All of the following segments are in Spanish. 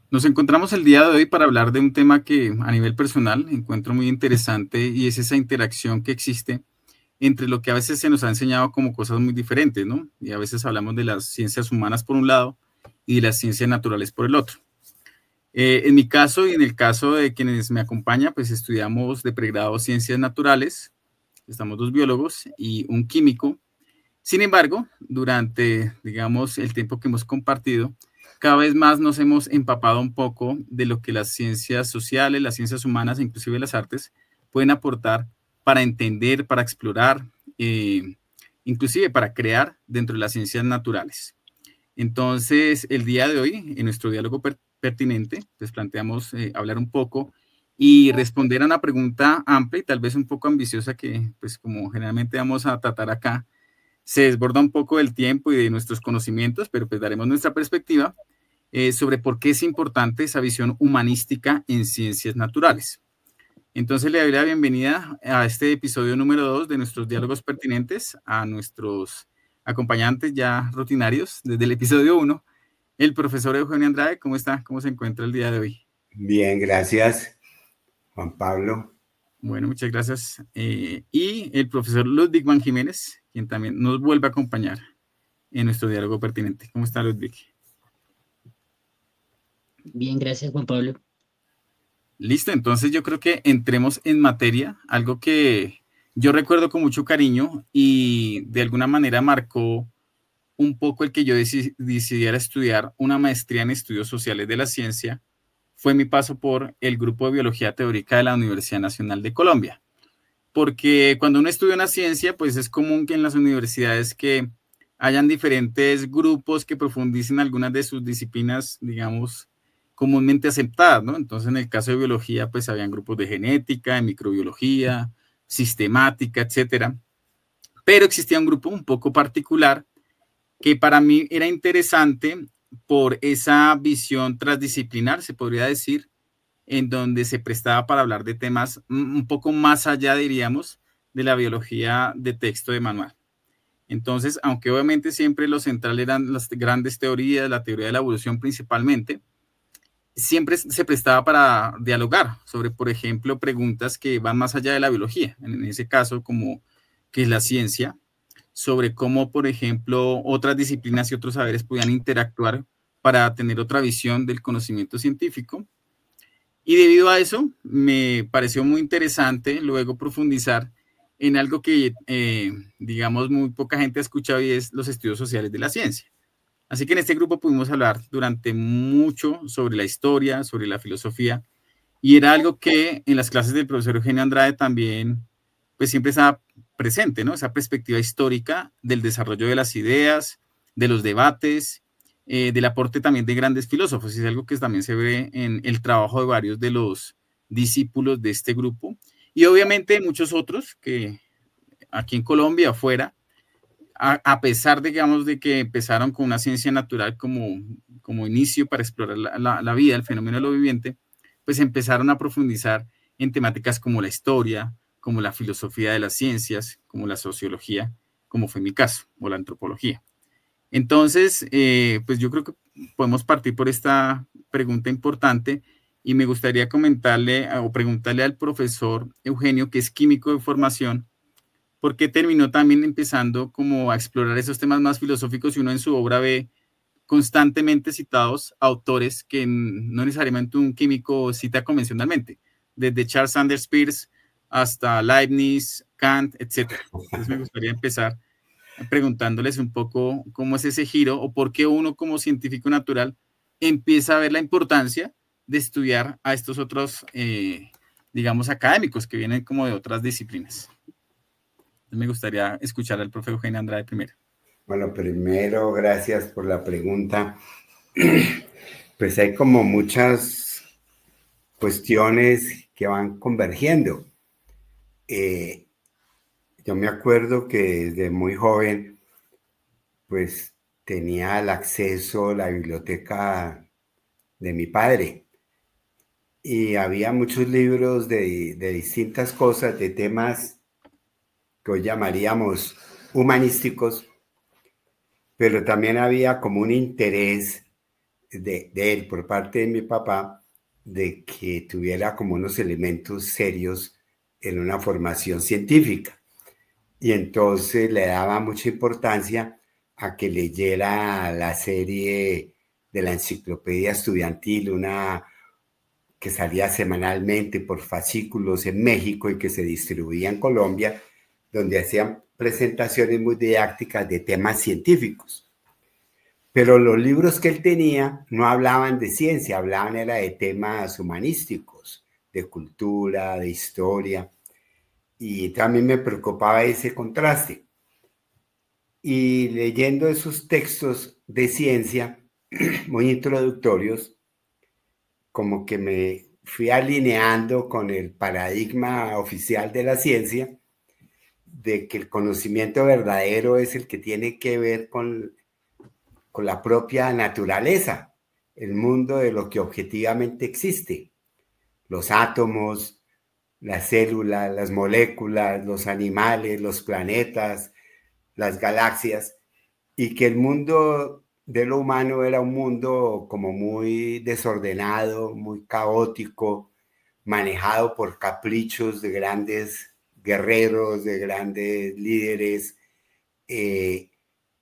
Nos encontramos el día de hoy para hablar de un tema que a nivel personal encuentro muy interesante y es esa interacción que existe entre lo que a veces se nos ha enseñado como cosas muy diferentes, ¿no? Y a veces hablamos de las ciencias humanas por un lado y de las ciencias naturales por el otro. En mi caso y en el caso de quienes me acompañan, pues estudiamos de pregrado ciencias naturales, estamos dos biólogos y un químico. Sin embargo, durante, digamos, el tiempo que hemos compartido, cada vez más nos hemos empapado un poco de lo que las ciencias sociales, las ciencias humanas e inclusive las artes pueden aportar para entender, para explorar, eh, inclusive para crear dentro de las ciencias naturales. Entonces, el día de hoy, en nuestro diálogo pertinente, pues planteamos hablar un poco y responder a una pregunta amplia y tal vez un poco ambiciosa que, pues como generalmente vamos a tratar acá, se desborda un poco del tiempo y de nuestros conocimientos, pero pues daremos nuestra perspectiva sobre por qué es importante esa visión humanística en ciencias naturales. Entonces le doy la bienvenida a este episodio número 2 de nuestros diálogos pertinentes a nuestros acompañantes ya rutinarios desde el episodio 1, el profesor Eugenio Andrade. ¿Cómo está? ¿Cómo se encuentra el día de hoy? Bien, gracias, Juan Pablo. Bueno, muchas gracias. Y el profesor Ludwig Van Jiménez, quien también nos vuelve a acompañar en nuestro diálogo pertinente. ¿Cómo está Ludwig? Bien, gracias, Juan Pablo. Listo, entonces yo creo que entremos en materia, algo que yo recuerdo con mucho cariño y de alguna manera marcó un poco el que yo decidiera estudiar una maestría en estudios sociales de la ciencia, fue mi paso por el grupo de biología teórica de la Universidad Nacional de Colombia. Porque cuando uno estudia una ciencia, pues es común que en las universidades que hayan diferentes grupos que profundicen algunas de sus disciplinas, digamos, comúnmente aceptadas, ¿no? Entonces, en el caso de biología, pues habían grupos de genética, de microbiología, sistemática, etcétera. Pero existía un grupo un poco particular que para mí era interesante por esa visión transdisciplinar, se podría decir, en donde se prestaba para hablar de temas un poco más allá, diríamos, de la biología de texto de manual. Entonces, aunque obviamente siempre lo central eran las grandes teorías, la teoría de la evolución principalmente, siempre se prestaba para dialogar sobre, por ejemplo, preguntas que van más allá de la biología, en ese caso, como que es la ciencia, sobre cómo, por ejemplo, otras disciplinas y otros saberes podían interactuar para tener otra visión del conocimiento científico. Y debido a eso, me pareció muy interesante luego profundizar en algo que, digamos, muy poca gente ha escuchado y es los estudios sociales de la ciencia. Así que en este grupo pudimos hablar durante mucho sobre la historia, sobre la filosofía, y era algo que en las clases del profesor Eugenio Andrade también, pues siempre estaba presente, ¿no? Esa perspectiva histórica del desarrollo de las ideas, de los debates, del aporte también de grandes filósofos, y es algo que también se ve en el trabajo de varios de los discípulos de este grupo, y obviamente muchos otros que aquí en Colombia, afuera, a pesar, digamos, de que empezaron con una ciencia natural como inicio para explorar la vida, el fenómeno de lo viviente, pues empezaron a profundizar en temáticas como la historia, como la filosofía de las ciencias, como la sociología, como fue mi caso, o la antropología. Entonces, pues yo creo que podemos partir por esta pregunta importante y me gustaría comentarle o preguntarle al profesor Eugenio, que es químico de formación, por qué terminó también empezando como a explorar esos temas más filosóficos y uno en su obra ve constantemente citados autores que no necesariamente un químico cita convencionalmente, desde Charles Sanders Peirce hasta Leibniz, Kant, etc. Entonces me gustaría empezar preguntándoles un poco cómo es ese giro o por qué uno como científico natural empieza a ver la importancia de estudiar a estos otros, digamos, académicos que vienen como de otras disciplinas. Entonces me gustaría escuchar al profe Eugenio Andrade primero. Bueno, primero, gracias por la pregunta. Pues hay como muchas cuestiones que van convergiendo. Yo me acuerdo que desde muy joven, pues tenía el acceso a la biblioteca de mi padre y había muchos libros de distintas cosas, de temas que hoy llamaríamos humanísticos, pero también había como un interés de él, por parte de mi papá, de que tuviera como unos elementos serios en una formación científica. Y entonces le daba mucha importancia a que leyera la serie de la enciclopedia estudiantil, una que salía semanalmente por fascículos en México y que se distribuía en Colombia, donde hacían presentaciones muy didácticas de temas científicos. Pero los libros que él tenía no hablaban de ciencia, hablaban era de temas humanísticos, de cultura, de historia, y también me preocupaba ese contraste. Y leyendo esos textos de ciencia muy introductorios, como que me fui alineando con el paradigma oficial de la ciencia, de que el conocimiento verdadero es el que tiene que ver con la propia naturaleza, el mundo de lo que objetivamente existe, los átomos, las células, las moléculas, los animales, los planetas, las galaxias, y que el mundo de lo humano era un mundo como muy desordenado, muy caótico, manejado por caprichos de grandes guerreros, de grandes líderes,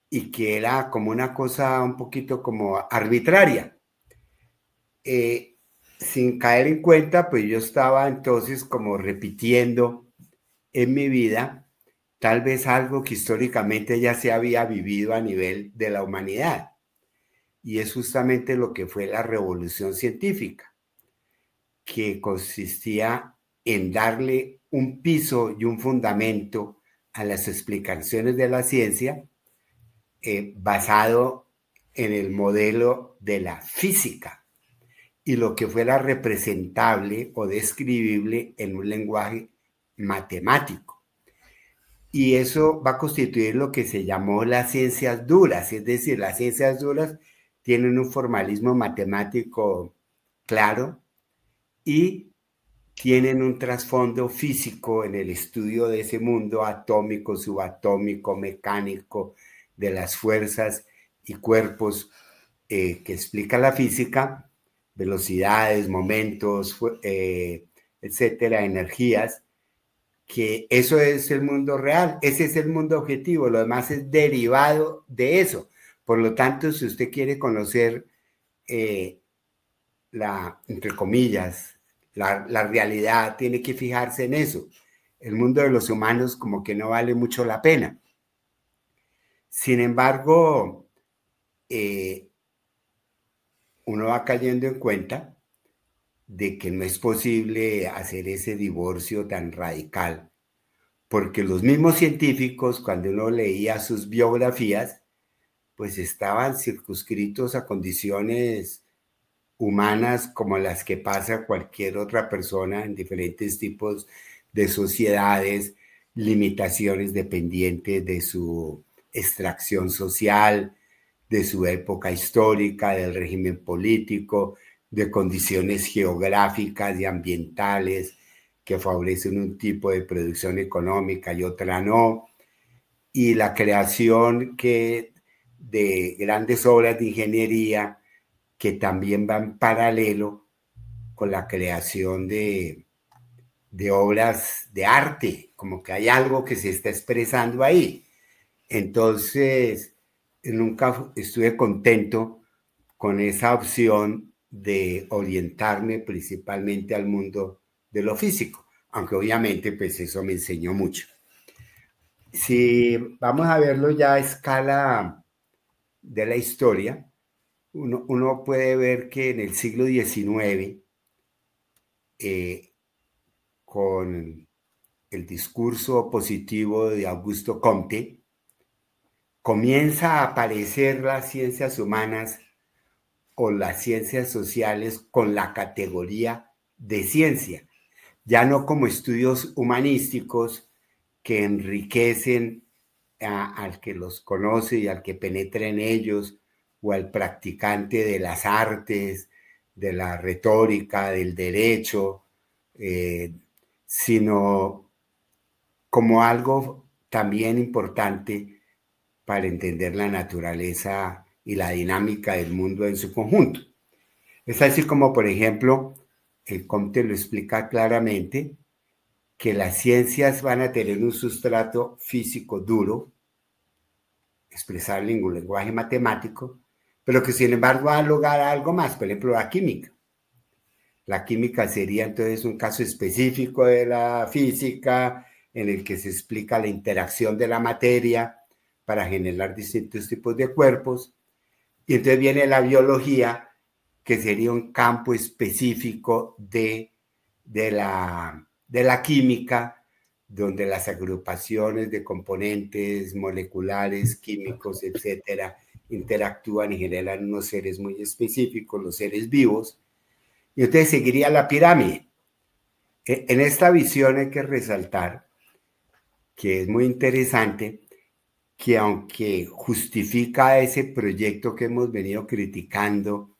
y que era como una cosa un poquito como arbitraria. Sin caer en cuenta, pues yo estaba entonces como repitiendo en mi vida tal vez algo que históricamente ya se había vivido a nivel de la humanidad. Y es justamente lo que fue la revolución científica, que consistía en darle un piso y un fundamento a las explicaciones de la ciencia basado en el modelo de la física y lo que fuera representable o describible en un lenguaje matemático. Y eso va a constituir lo que se llamó las ciencias duras, es decir, las ciencias duras tienen un formalismo matemático claro y tienen un trasfondo físico en el estudio de ese mundo atómico, subatómico, mecánico, de las fuerzas y cuerpos que explica la física, velocidades, momentos, etcétera, energías, que eso es el mundo real, ese es el mundo objetivo, lo demás es derivado de eso. Por lo tanto, si usted quiere conocer entre comillas, la realidad, tiene que fijarse en eso. El mundo de los humanos como que no vale mucho la pena. Sin embargo, uno va cayendo en cuenta de que no es posible hacer ese divorcio tan radical, porque los mismos científicos, cuando uno leía sus biografías, pues estaban circunscritos a condiciones humanas como las que pasa cualquier otra persona en diferentes tipos de sociedades, limitaciones dependientes de su extracción social, de su época histórica, del régimen político, de condiciones geográficas y ambientales que favorecen un tipo de producción económica y otra no, y la creación de grandes obras de ingeniería que también va en paralelo con la creación de obras de arte, como que hay algo que se está expresando ahí. Entonces, nunca estuve contento con esa opción de orientarme principalmente al mundo de lo físico, aunque obviamente pues eso me enseñó mucho. Si vamos a verlo ya a escala de la historia, uno puede ver que en el siglo XIX, con el discurso positivo de Augusto Comte, comienza a aparecer las ciencias humanas o las ciencias sociales con la categoría de ciencia, ya no como estudios humanísticos que enriquecen al que los conoce y al que penetra en ellos, o al practicante de las artes, de la retórica, del derecho, sino como algo también importante para entender la naturaleza y la dinámica del mundo en su conjunto. Es así como, por ejemplo, Comte lo explica claramente, que las ciencias van a tener un sustrato físico duro, expresable en un lenguaje matemático, pero que sin embargo va a lograr algo más, por ejemplo, la química. La química sería entonces un caso específico de la física en el que se explica la interacción de la materia para generar distintos tipos de cuerpos. Y entonces viene la biología, que sería un campo específico de la química, donde las agrupaciones de componentes moleculares, químicos, etcétera, interactúan y generan unos seres muy específicos, los seres vivos. Y entonces seguiría la pirámide. En esta visión hay que resaltar que es muy interesante que aunque justifica ese proyecto que hemos venido criticando,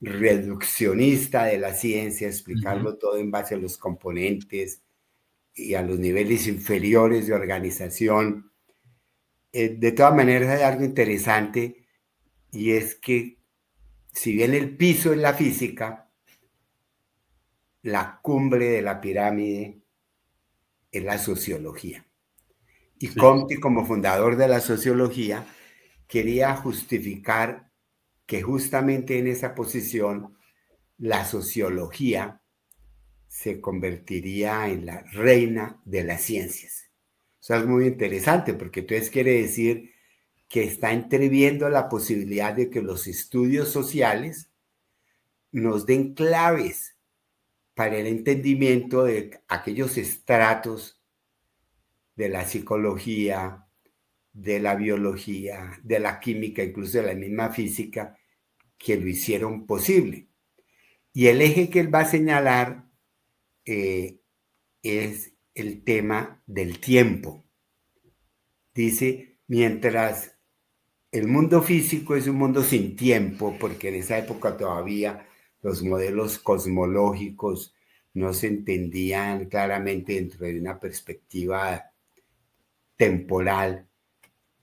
reduccionista de la ciencia, explicarlo todo en base a los componentes y a los niveles inferiores de organización, de todas maneras hay algo interesante, y es que si bien el piso es la física, la cumbre de la pirámide es la sociología. Y sí. Comte, como fundador de la sociología, quería justificar que justamente en esa posición la sociología se convertiría en la reina de las ciencias. Eso es muy interesante, porque entonces quiere decir que está entreviendo la posibilidad de que los estudios sociales nos den claves para el entendimiento de aquellos estratos de la psicología, de la biología, de la química, incluso de la misma física, que lo hicieron posible. Y el eje que él va a señalar es el tema del tiempo. Dice, mientras el mundo físico es un mundo sin tiempo, porque en esa época todavía los modelos cosmológicos no se entendían claramente dentro de una perspectiva temporal,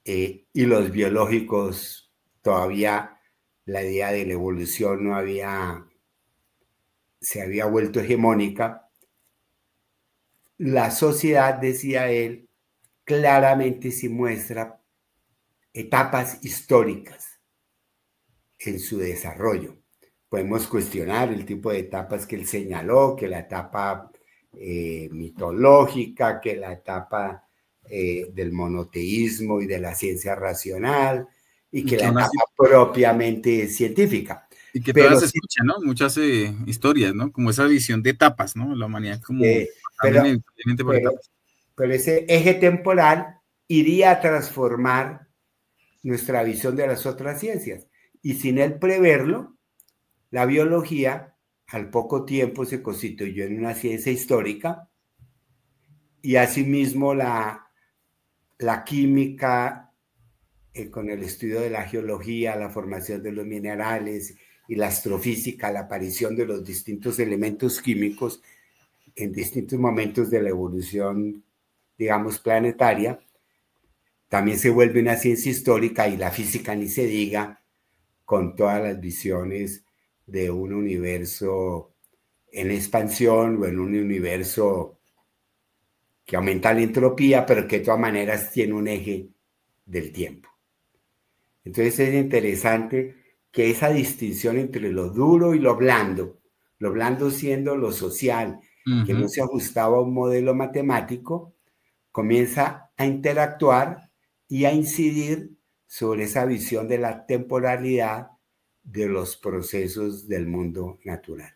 y los biológicos todavía la idea de la evolución se había vuelto hegemónica. La sociedad, decía él, claramente se muestra etapas históricas en su desarrollo. Podemos cuestionar el tipo de etapas que él señaló, que la etapa mitológica, que la etapa del monoteísmo y de la ciencia racional, y que la etapa propiamente científica. Y que todas se escuchan, ¿no? Muchas historias, ¿no? Como esa visión de etapas, ¿no? La humanidad como... pero ese eje temporal iría a transformar nuestra visión de las otras ciencias. Y sin él preverlo, la biología al poco tiempo se constituyó en una ciencia histórica, y asimismo la química, con el estudio de la geología, la formación de los minerales, y la astrofísica, la aparición de los distintos elementos químicos en distintos momentos de la evolución, digamos, planetaria, también se vuelve una ciencia histórica, y la física ni se diga, con todas las visiones de un universo en expansión o en un universo que aumenta la entropía, pero que de todas maneras tiene un eje del tiempo. Entonces es interesante que esa distinción entre lo duro y lo blando siendo lo social, que no se ajustaba a un modelo matemático, comienza a interactuar y a incidir sobre esa visión de la temporalidad de los procesos del mundo natural.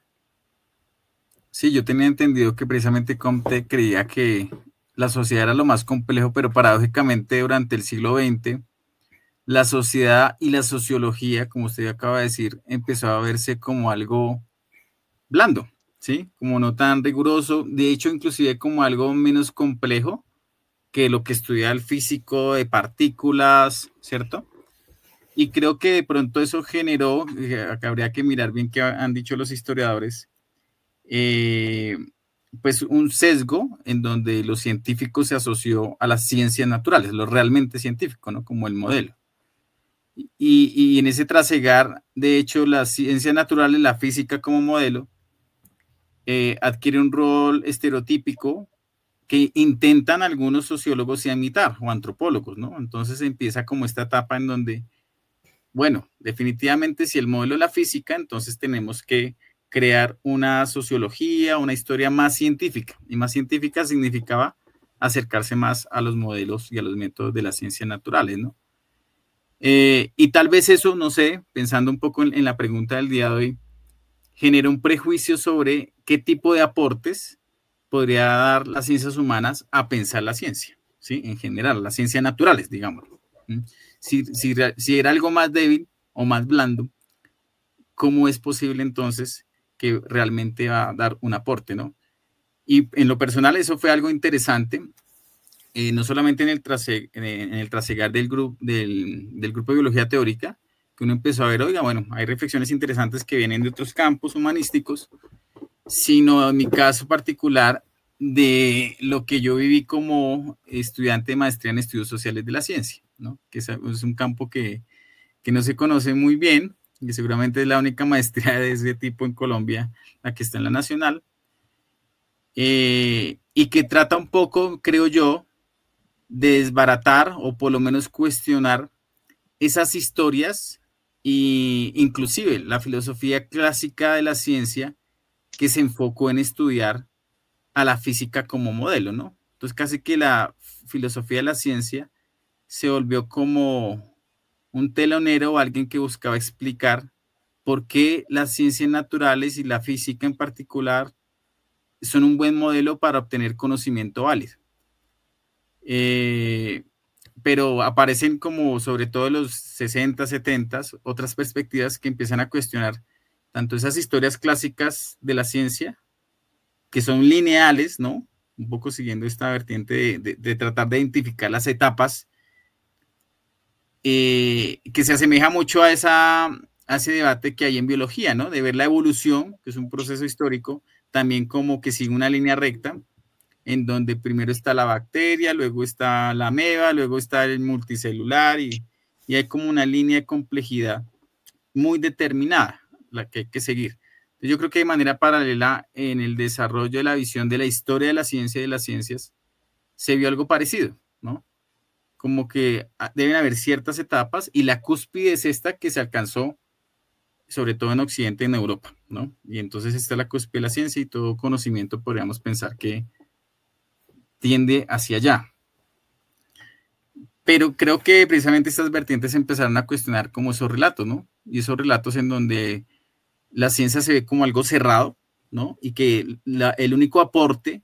Sí, yo tenía entendido que precisamente Comte creía que la sociedad era lo más complejo, pero paradójicamente durante el siglo XX, la sociedad y la sociología, como usted acaba de decir, empezó a verse como algo blando, ¿sí? Como no tan riguroso, de hecho, inclusive como algo menos complejo que lo que estudia el físico de partículas, ¿cierto? Y creo que de pronto eso generó, acá habría que mirar bien qué han dicho los historiadores, pues un sesgo en donde lo científico se asoció a las ciencias naturales, lo realmente científico, ¿no? Como el modelo. y en ese trasegar, de hecho, las ciencias naturales, la física como modelo, adquiere un rol estereotípico que intentan algunos sociólogos imitar o antropólogos, ¿no? Entonces empieza como esta etapa en donde, bueno, definitivamente si el modelo es la física, entonces tenemos que crear una sociología, una historia más científica. Y más científica significaba acercarse más a los modelos y a los métodos de las ciencias naturales, ¿no? Y tal vez eso, no sé, pensando un poco en la pregunta del día de hoy, genera un prejuicio sobre qué tipo de aportes podría dar las ciencias humanas a pensar la ciencia, ¿sí? En general, las ciencias naturales, digamos. Si era algo más débil o más blando, ¿cómo es posible entonces que realmente va a dar un aporte, ¿no? Y en lo personal eso fue algo interesante, no solamente en el trasegar del grupo de biología teórica, que uno empezó a ver, oiga, bueno, hay reflexiones interesantes que vienen de otros campos humanísticos, sino en mi caso particular de lo que yo viví como estudiante de maestría en estudios sociales de la ciencia, ¿no? Que es un campo que no se conoce muy bien, y seguramente es la única maestría de ese tipo en Colombia, la que está en la nacional, y que trata un poco, creo yo, de desbaratar o por lo menos cuestionar esas historias e inclusive la filosofía clásica de la ciencia que se enfocó en estudiar a la física como modelo, ¿no? Entonces casi que la filosofía de la ciencia se volvió como un telonero o alguien que buscaba explicar por qué las ciencias naturales y la física en particular son un buen modelo para obtener conocimiento válido. Pero aparecen como sobre todo en los 60, 70, otras perspectivas que empiezan a cuestionar tanto esas historias clásicas de la ciencia, que son lineales, ¿no? Un poco siguiendo esta vertiente de tratar de identificar las etapas, que se asemeja mucho a ese debate que hay en biología, ¿no? De ver la evolución, que es un proceso histórico, también como que sigue una línea recta, en donde primero está la bacteria, luego está la ameba, luego está el multicelular y hay como una línea de complejidad muy determinada la que hay que seguir. Entonces, yo creo que de manera paralela en el desarrollo de la visión de la historia de la ciencia y de las ciencias se vio algo parecido, ¿no? Como que deben haber ciertas etapas y la cúspide es esta que se alcanzó sobre todo en Occidente, en Europa, ¿no? Y entonces está la cúspide de la ciencia y todo conocimiento podríamos pensar que tiende hacia allá. Pero creo que precisamente estas vertientes empezaron a cuestionar como esos relatos, ¿no? Y esos relatos en donde la ciencia se ve como algo cerrado, ¿no? Y que el único aporte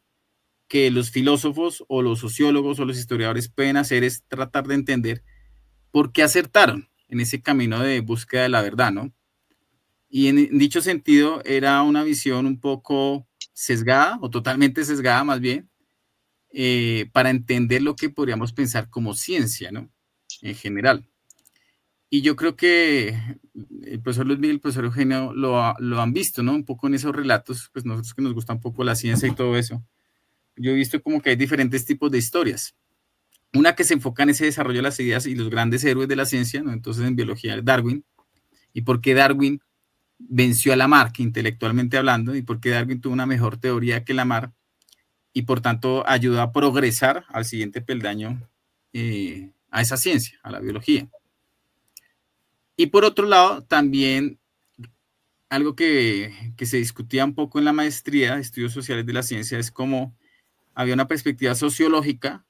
que los filósofos o los sociólogos o los historiadores pueden hacer es tratar de entender por qué acertaron en ese camino de búsqueda de la verdad, ¿no? Y en dicho sentido era una visión un poco sesgada o totalmente sesgada más bien, para entender lo que podríamos pensar como ciencia, ¿no? En general. Y yo creo que el profesor Luis Miguel y el profesor Eugenio lo han visto, ¿no? Un poco en esos relatos, pues nosotros que nos gusta un poco la ciencia y todo eso. Yo he visto como que hay diferentes tipos de historias. Una que se enfoca en ese desarrollo de las ideas y los grandes héroes de la ciencia, ¿no? Entonces en biología Darwin, y por qué Darwin venció a Lamarck intelectualmente hablando, y por qué Darwin tuvo una mejor teoría que Lamarck, y por tanto ayudó a progresar al siguiente peldaño a esa ciencia, a la biología. Y por otro lado, también algo que se discutía un poco en la maestría de estudios sociales de la ciencia es cómo había una perspectiva sociológica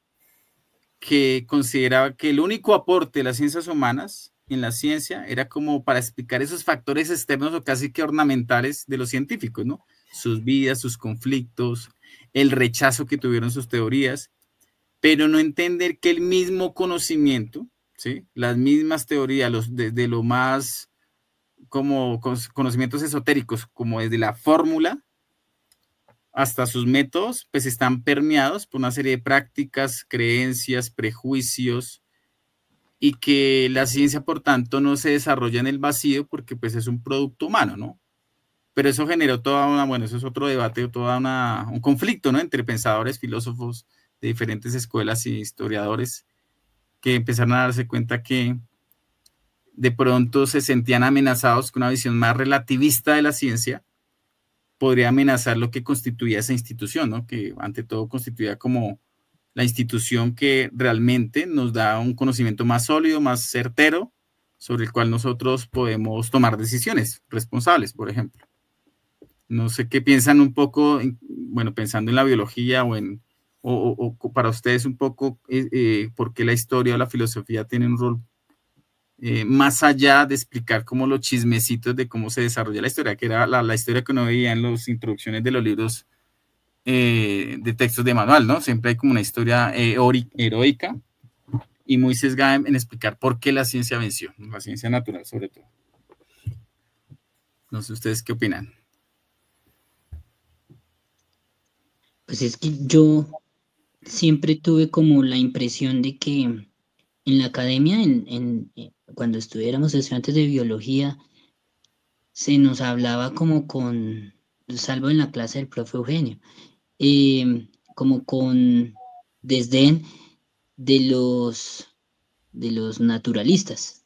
que consideraba que el único aporte de las ciencias humanas en la ciencia era como para explicar esos factores externos o casi que ornamentales de los científicos, ¿no? Sus vidas, sus conflictos, el rechazo que tuvieron sus teorías, pero no entender que el mismo conocimiento, ¿sí? Las mismas teorías, desde lo más como conocimientos esotéricos, como desde la fórmula hasta sus métodos, pues están permeados por una serie de prácticas, creencias, prejuicios, y que la ciencia, por tanto, no se desarrolla en el vacío porque pues es un producto humano, ¿no? Pero eso generó bueno, eso es otro debate, un conflicto, ¿no? Entre pensadores, filósofos de diferentes escuelas y historiadores que empezaron a darse cuenta que de pronto se sentían amenazados con una visión más relativista de la ciencia, podría amenazar lo que constituía esa institución, ¿no? Que ante todo constituía como la institución que realmente nos da un conocimiento más sólido, más certero, sobre el cual nosotros podemos tomar decisiones responsables, por ejemplo. No sé qué piensan un poco, bueno, pensando en la biología o para ustedes un poco por qué la historia o la filosofía tienen un rol más allá de explicar como los chismecitos de cómo se desarrolla la historia, que era la historia que uno veía en las introducciones de los libros de textos de manual, ¿no? Siempre hay como una historia heroica y muy sesgada en explicar por qué la ciencia venció, la ciencia natural sobre todo. No sé ustedes qué opinan. Pues es que yo siempre tuve como la impresión de que en la academia, cuando estuviéramos estudiantes de biología, se nos hablaba como con, salvo en la clase del profe Eugenio, como con desdén de los naturalistas,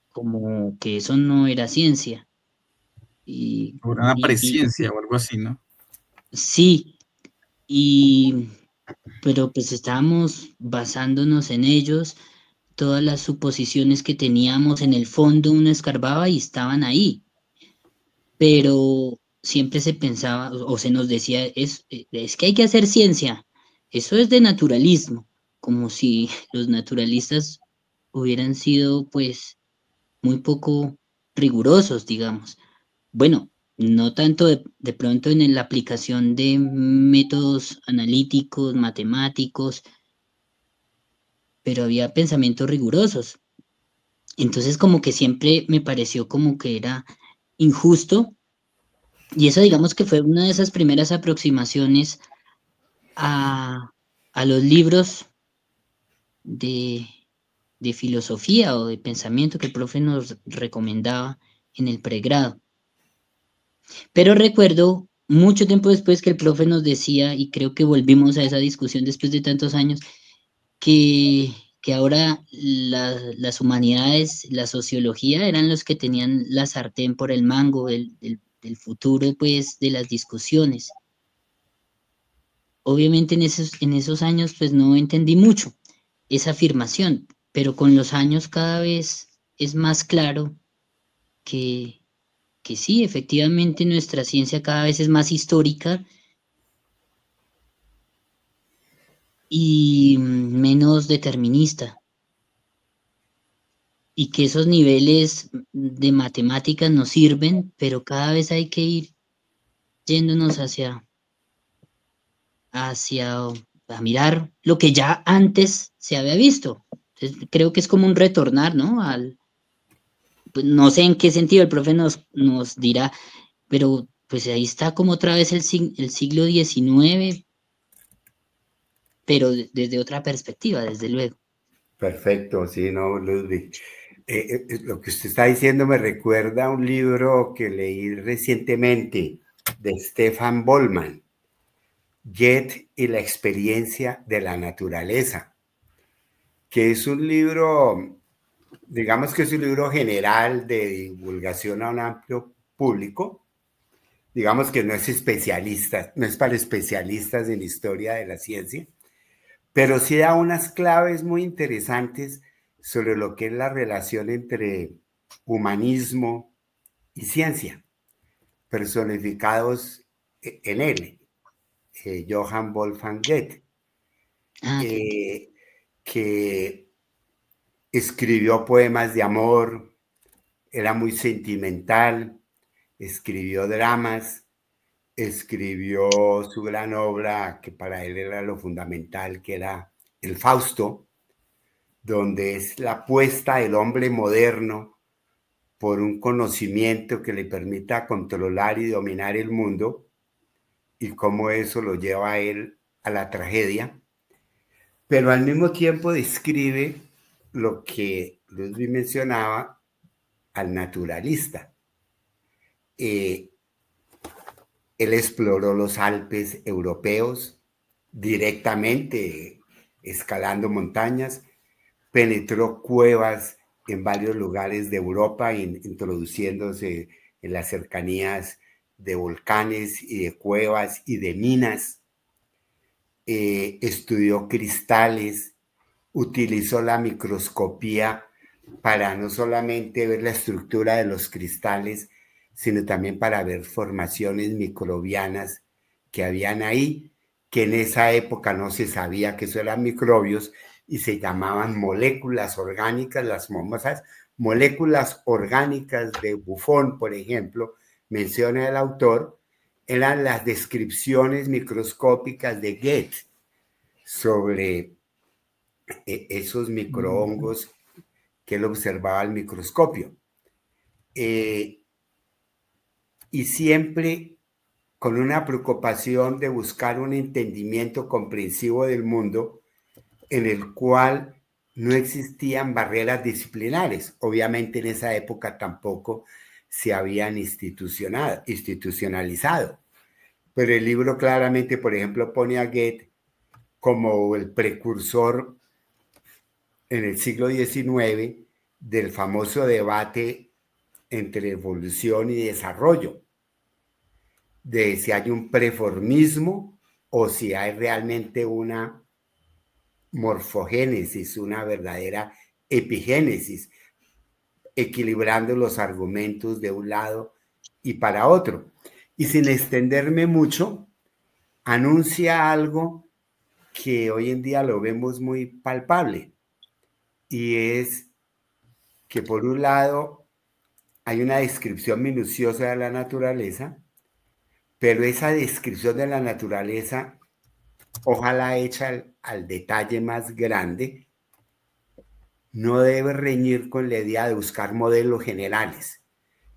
como que eso no era ciencia. Una Y presciencia o algo así, ¿no? sí, pero pues estábamos basándonos en ellos, todas las suposiciones que teníamos en el fondo uno escarbaba y estaban ahí, pero siempre se pensaba o se nos decía, es que hay que hacer ciencia, eso es de naturalismo, como si los naturalistas hubieran sido pues muy poco rigurosos, digamos. Bueno, no tanto de pronto en la aplicación de métodos analíticos, matemáticos, pero había pensamientos rigurosos. Entonces como que siempre me pareció como que era injusto y eso digamos que fue una de esas primeras aproximaciones a los libros de, de filosofía o de pensamiento que el profe nos recomendaba en el pregrado. Pero recuerdo mucho tiempo después que el profe nos decía, y creo que volvimos a esa discusión después de tantos años, que ahora las humanidades, la sociología, eran los que tenían la sartén por el mango del futuro, pues, de las discusiones. Obviamente en esos años, pues, no entendí mucho esa afirmación, pero con los años cada vez es más claro que, que sí, efectivamente nuestra ciencia cada vez es más histórica y menos determinista. Y que esos niveles de matemáticas nos sirven, pero cada vez hay que ir yéndonos hacia a mirar lo que ya antes se había visto. Entonces, creo que es como un retornar, ¿no? Pues, no sé en qué sentido el profe nos dirá, pero pues ahí está como otra vez el siglo XIX, pero desde otra perspectiva, desde luego. Perfecto, sí, no, Ludwig. Lo que usted está diciendo me recuerda a un libro que leí recientemente de Stefan Bollmann, Jet y la experiencia de la naturaleza, que es un libro, digamos que es un libro general de divulgación a un amplio público. Digamos que no es especialista, no es para especialistas en historia de la ciencia, pero sí da unas claves muy interesantes sobre lo que es la relación entre humanismo y ciencia, personificados en él, Johann Wolfgang Goethe, Ah, que escribió poemas de amor, era muy sentimental, escribió dramas, escribió su gran obra, que para él era lo fundamental, que era el Fausto, donde es la apuesta del hombre moderno por un conocimiento que le permita controlar y dominar el mundo y cómo eso lo lleva a él a la tragedia, pero al mismo tiempo describe lo que Ludwig mencionaba al naturalista. Él exploró los Alpes europeos directamente, escalando montañas, penetró cuevas en varios lugares de Europa, introduciéndose en las cercanías de volcanes y de cuevas y de minas. Estudió cristales, utilizó la microscopía para no solamente ver la estructura de los cristales, sino también para ver formaciones microbianas que habían ahí, que en esa época no se sabía que eso eran microbios y se llamaban moléculas orgánicas, las famosas moléculas orgánicas de Buffon, por ejemplo, menciona el autor, eran las descripciones microscópicas de Goethe sobre esos microhongos que él observaba al microscopio. Y siempre con una preocupación de buscar un entendimiento comprensivo del mundo en el cual no existían barreras disciplinares. Obviamente en esa época tampoco se habían institucionalizado. Pero el libro claramente, por ejemplo, pone a Goethe como el precursor en el siglo XIX del famoso debate entre evolución y desarrollo, de si hay un preformismo o si hay realmente una morfogénesis, una verdadera epigénesis, equilibrando los argumentos de un lado y para otro. Y sin extenderme mucho, anuncia algo que hoy en día lo vemos muy palpable, y es que por un lado hay una descripción minuciosa de la naturaleza, pero esa descripción de la naturaleza, ojalá hecha al detalle más grande, no debe reñir con la idea de buscar modelos generales.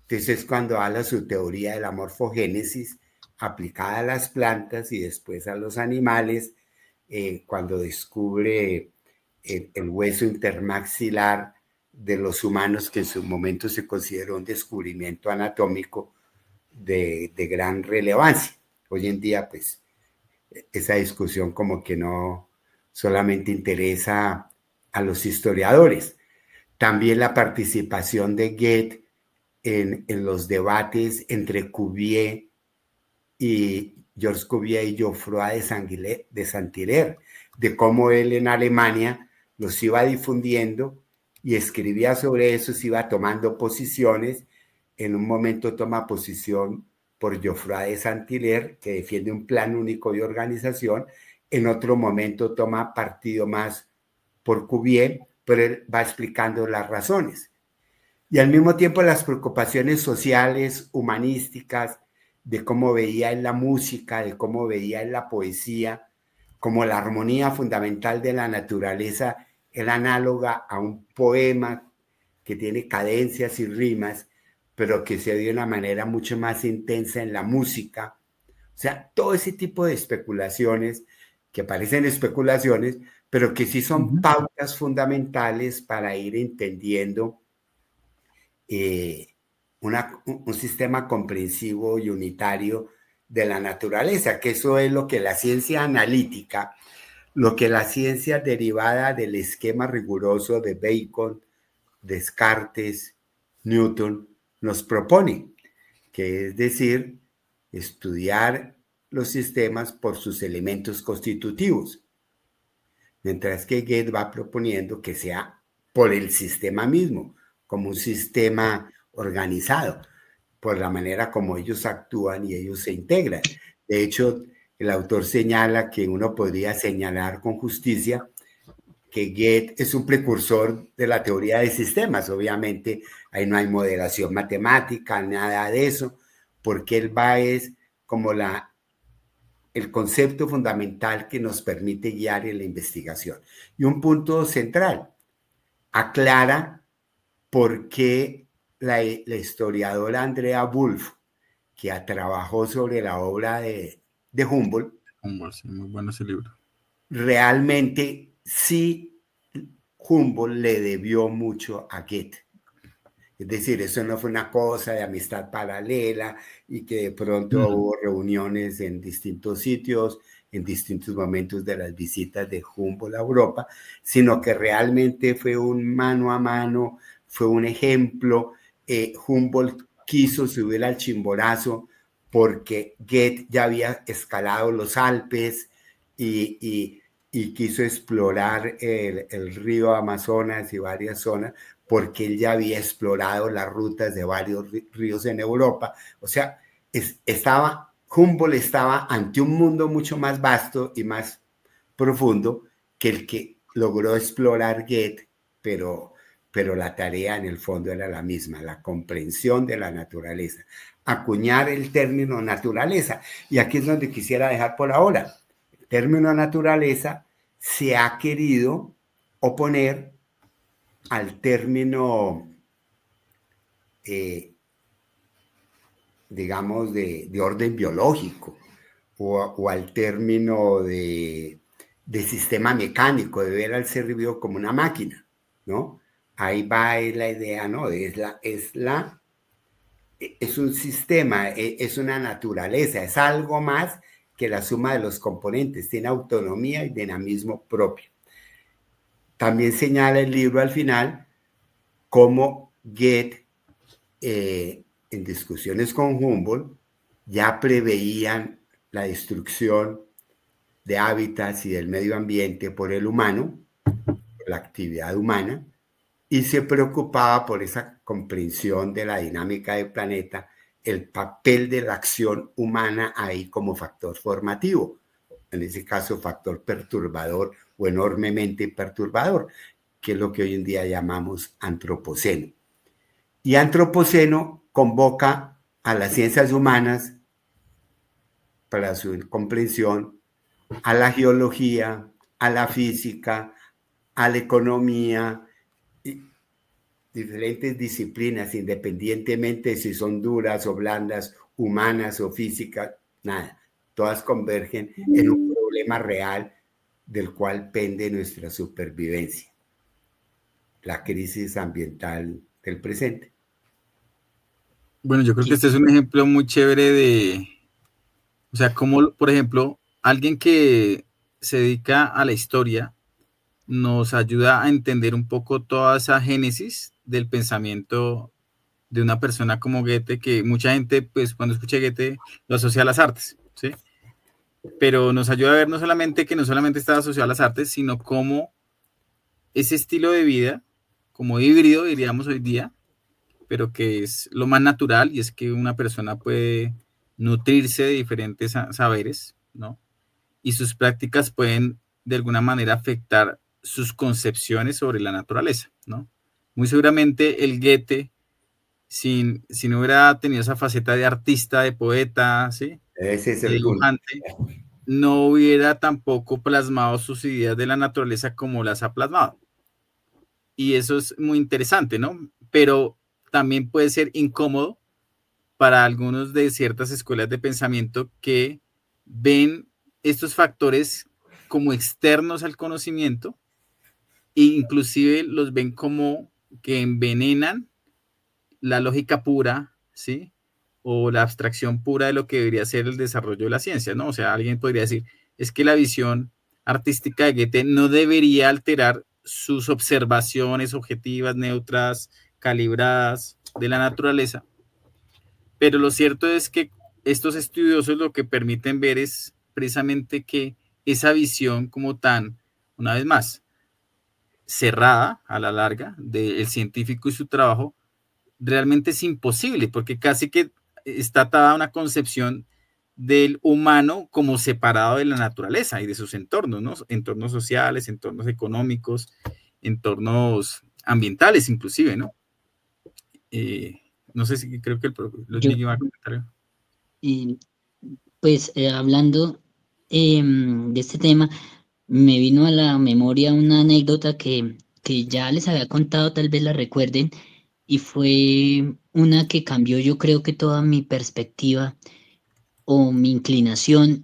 Entonces, cuando habla su teoría de la morfogénesis aplicada a las plantas y después a los animales, cuando descubre el hueso intermaxilar de los humanos, que en su momento se consideró un descubrimiento anatómico de gran relevancia. Hoy en día, pues, esa discusión como que no solamente interesa a los historiadores. También la participación de Goethe en los debates entre Cuvier y Georges Cuvier y Geoffroy de Saint-Hilaire, de cómo él en Alemania los iba difundiendo y escribía sobre eso, se iba tomando posiciones. En un momento toma posición por Geoffroy de Saint-Hilaire, que defiende un plan único de organización. En otro momento toma partido más por Cuvier, pero él va explicando las razones. Y al mismo tiempo las preocupaciones sociales, humanísticas, de cómo veía en la música, de cómo veía en la poesía, como la armonía fundamental de la naturaleza era análoga a un poema que tiene cadencias y rimas, pero que se dio de una manera mucho más intensa en la música. O sea, todo ese tipo de especulaciones, que parecen especulaciones, pero que sí son pautas fundamentales para ir entendiendo un sistema comprensivo y unitario de la naturaleza, que eso es lo que la ciencia analítica, lo que la ciencia derivada del esquema riguroso de Bacon, Descartes, Newton, nos propone, que es decir, estudiar los sistemas por sus elementos constitutivos, mientras que Goethe va proponiendo que sea por el sistema mismo, como un sistema organizado, por la manera como ellos actúan y ellos se integran. De hecho, el autor señala que uno podría señalar con justicia que Goethe es un precursor de la teoría de sistemas. Obviamente, ahí no hay modelación matemática, nada de eso, porque él va es como el concepto fundamental que nos permite guiar en la investigación. Y un punto central, aclara por qué la historiadora Andrea Wulf, que trabajó sobre la obra de Humboldt, Sí, muy bueno ese libro. Realmente sí Humboldt le debió mucho a Goethe. Es decir, eso no fue una cosa de amistad paralela y que de pronto hubo reuniones en distintos sitios en distintos momentos de las visitas de Humboldt a Europa, sino que realmente fue un mano a mano, fue un ejemplo. Humboldt quiso subir al Chimborazo porque Goethe ya había escalado los Alpes y quiso explorar el río Amazonas y varias zonas, porque él ya había explorado las rutas de varios ríos en Europa. O sea, Humboldt estaba ante un mundo mucho más vasto y más profundo que el que logró explorar Goethe, pero la tarea en el fondo era la misma, la comprensión de la naturaleza, acuñar el término naturaleza. Y aquí es donde quisiera dejar por ahora. El término naturaleza se ha querido oponer al término, digamos, de orden biológico o al término de sistema mecánico, de ver al ser vivo como una máquina, ¿no? Ahí va la idea, ¿no? Es un sistema, es una naturaleza, es algo más que la suma de los componentes, tiene autonomía y dinamismo propio. También señala el libro al final cómo Goethe, en discusiones con Humboldt, ya preveían la destrucción de hábitats y del medio ambiente por el humano, por la actividad humana, y se preocupaba por esa comprensión de la dinámica del planeta, el papel de la acción humana ahí como factor formativo, en ese caso factor perturbador o enormemente perturbador, que es lo que hoy en día llamamos antropoceno. Y antropoceno convoca a las ciencias humanas para su comprensión, a la geología, a la física, a la economía, diferentes disciplinas, independientemente si son duras o blandas, humanas o físicas, nada, todas convergen en un problema real del cual pende nuestra supervivencia, la crisis ambiental del presente. Bueno, yo creo que este es un ejemplo muy chévere de, o sea, como, por ejemplo, alguien que se dedica a la historia nos ayuda a entender un poco toda esa génesis del pensamiento de una persona como Goethe, que mucha gente, pues, cuando escucha Goethe, lo asocia a las artes, ¿sí? Pero nos ayuda a ver no solamente que no solamente está asociado a las artes, sino cómo ese estilo de vida, como híbrido, diríamos hoy día, pero que es lo más natural, y es que una persona puede nutrirse de diferentes saberes, ¿no? Y sus prácticas pueden, de alguna manera, afectar sus concepciones sobre la naturaleza, ¿no? Muy seguramente el Goethe, si no hubiera tenido esa faceta de artista, de poeta, ¿sí? Ese es de dibujante, no hubiera tampoco plasmado sus ideas de la naturaleza como las ha plasmado. Y eso es muy interesante, ¿no? Pero también puede ser incómodo para algunos de ciertas escuelas de pensamiento que ven estos factores como externos al conocimiento e inclusive los ven como que envenenan la lógica pura, ¿sí? O la abstracción pura de lo que debería ser el desarrollo de la ciencia, ¿no? O sea, alguien podría decir, es que la visión artística de Goethe no debería alterar sus observaciones objetivas, neutras, calibradas de la naturaleza, pero lo cierto es que estos estudiosos lo que permiten ver es precisamente que esa visión como tan, una vez más, cerrada a la larga del científico y su trabajo, realmente es imposible, porque casi que está atada a una concepción del humano como separado de la naturaleza y de sus entornos, ¿no? Entornos sociales, entornos económicos, entornos ambientales inclusive, ¿no? No sé si creo que Luigi va a comentar. Pues hablando de este tema, me vino a la memoria una anécdota que ya les había contado, tal vez la recuerden, y fue una que cambió, yo creo que toda mi perspectiva o mi inclinación.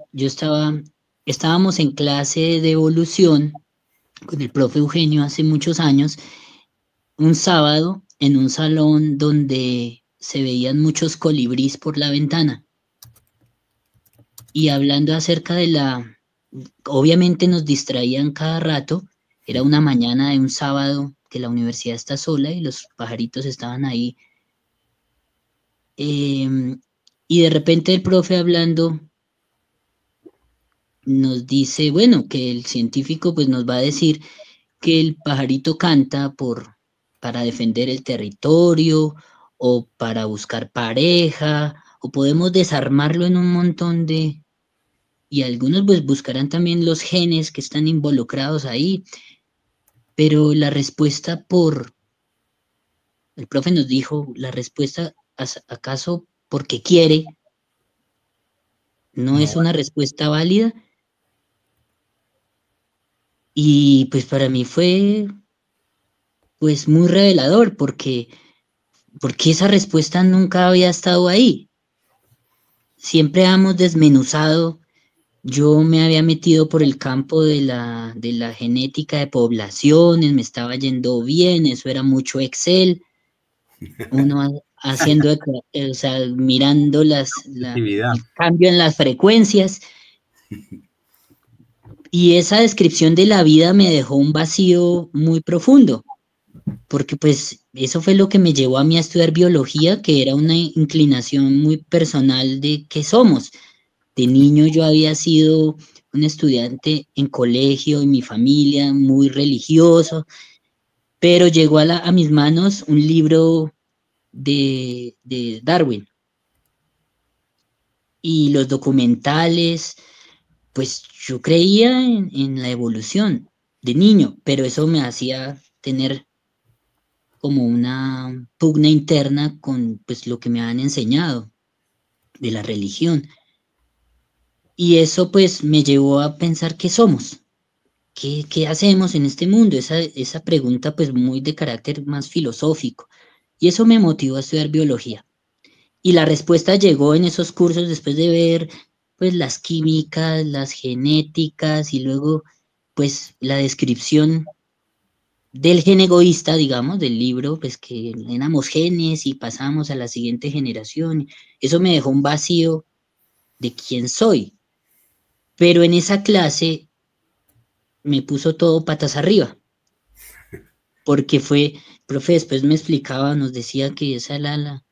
Estábamos en clase de evolución con el profe Eugenio hace muchos años, un sábado en un salón donde se veían muchos colibrís por la ventana. Y hablando acerca de la Obviamente nos distraían cada rato. Era una mañana de un sábado que la universidad está sola y los pajaritos estaban ahí. Y de repente el profe hablando nos dice, bueno, que el científico pues nos va a decir que el pajarito canta para defender el territorio o para buscar pareja, o podemos desarmarlo en un montón de... Y algunos pues buscarán también los genes que están involucrados ahí, pero la respuesta el profe nos dijo, la respuesta, ¿acaso porque quiere? No No, es una respuesta válida. Y pues para mí fue pues muy revelador porque esa respuesta nunca había estado ahí. Siempre hemos desmenuzado. Yo me había metido por el campo de la genética de poblaciones, me estaba yendo bien, eso era mucho Excel, uno haciendo, o sea, mirando actividad. el cambio en las frecuencias, y esa descripción de la vida me dejó un vacío muy profundo, porque pues eso fue lo que me llevó a mí a estudiar biología, que era una inclinación muy personal de qué somos. De niño yo había sido un estudiante en colegio, en mi familia, muy religioso, pero llegó a mis manos un libro de Darwin y los documentales, pues yo creía en la evolución de niño, pero eso me hacía tener como una pugna interna con pues lo que me han enseñado de la religión. Y eso pues me llevó a pensar qué somos. ¿Qué hacemos en este mundo? Esa pregunta pues muy de carácter más filosófico. Y eso me motivó a estudiar biología. Y la respuesta llegó en esos cursos después de ver pues las químicas, las genéticas y luego pues la descripción del gen egoísta, digamos, del libro, pues que éramos genes y pasamos a la siguiente generación. Eso me dejó un vacío de quién soy. Pero en esa clase me puso todo patas arriba. Porque el profe después me explicaba, nos decía que esa era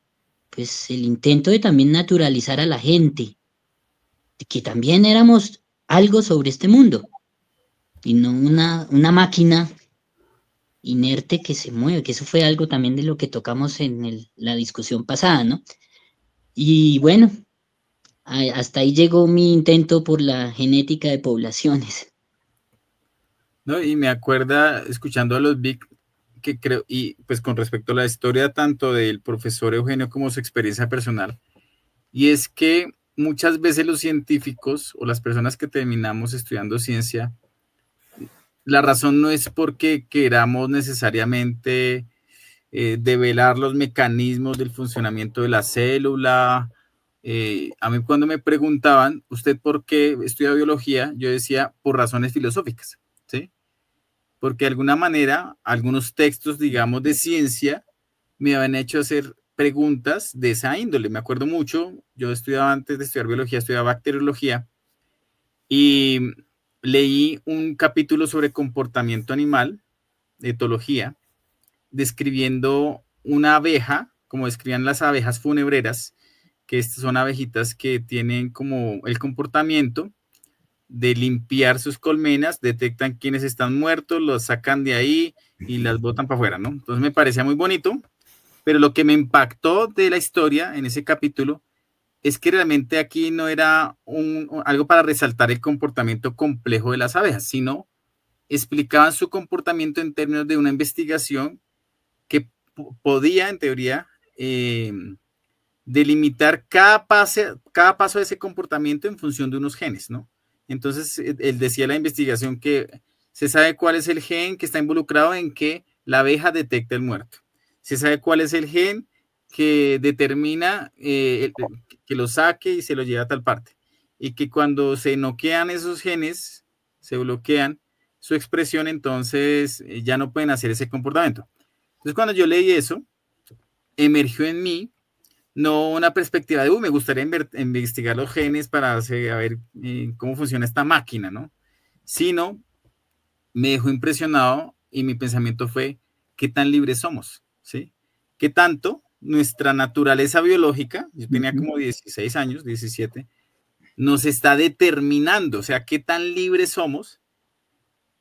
pues el intento de también naturalizar a la gente, de que también éramos algo sobre este mundo, y no una máquina inerte que se mueve, que eso fue algo también de lo que tocamos en la discusión pasada, ¿no? Y bueno, hasta ahí llegó mi intento por la genética de poblaciones. ¿No? Y me acuerda, escuchando a los Vic, que creo, y pues con respecto a la historia tanto del profesor Eugenio como su experiencia personal, y es que muchas veces los científicos o las personas que terminamos estudiando ciencia, la razón no es porque queramos necesariamente develar los mecanismos del funcionamiento de la célula. A mí cuando me preguntaban, ¿usted por qué estudia biología? Yo decía, por razones filosóficas, ¿sí? Porque de alguna manera algunos textos, digamos, de ciencia me habían hecho hacer preguntas de esa índole. Me acuerdo mucho, yo estudiaba antes de estudiar biología, estudiaba bacteriología y leí un capítulo sobre comportamiento animal, de etología, describiendo una abeja, como describían las abejas funebreras, que estas son abejitas que tienen como el comportamiento de limpiar sus colmenas, detectan quiénes están muertos, los sacan de ahí y las botan para afuera, ¿no? Entonces me parecía muy bonito, pero lo que me impactó de la historia en ese capítulo es que realmente aquí no era algo para resaltar el comportamiento complejo de las abejas, sino explicaban su comportamiento en términos de una investigación que podía, en teoría, delimitar cada paso de ese comportamiento en función de unos genes, ¿no? Entonces, él decía la investigación que se sabe cuál es el gen que está involucrado en que la abeja detecta el muerto. Se sabe cuál es el gen que determina que lo saque y se lo lleva a tal parte. Y que cuando se noquean esos genes, se bloquean su expresión, entonces ya no pueden hacer ese comportamiento. Entonces, cuando yo leí eso, emergió en mí no una perspectiva de, me gustaría investigar los genes para ver cómo funciona esta máquina, ¿no? Sino me dejó impresionado y mi pensamiento fue, ¿qué tan libres somos? ¿Sí? ¿Qué tanto nuestra naturaleza biológica, yo tenía como 16 años, 17, nos está determinando? O sea, ¿qué tan libres somos?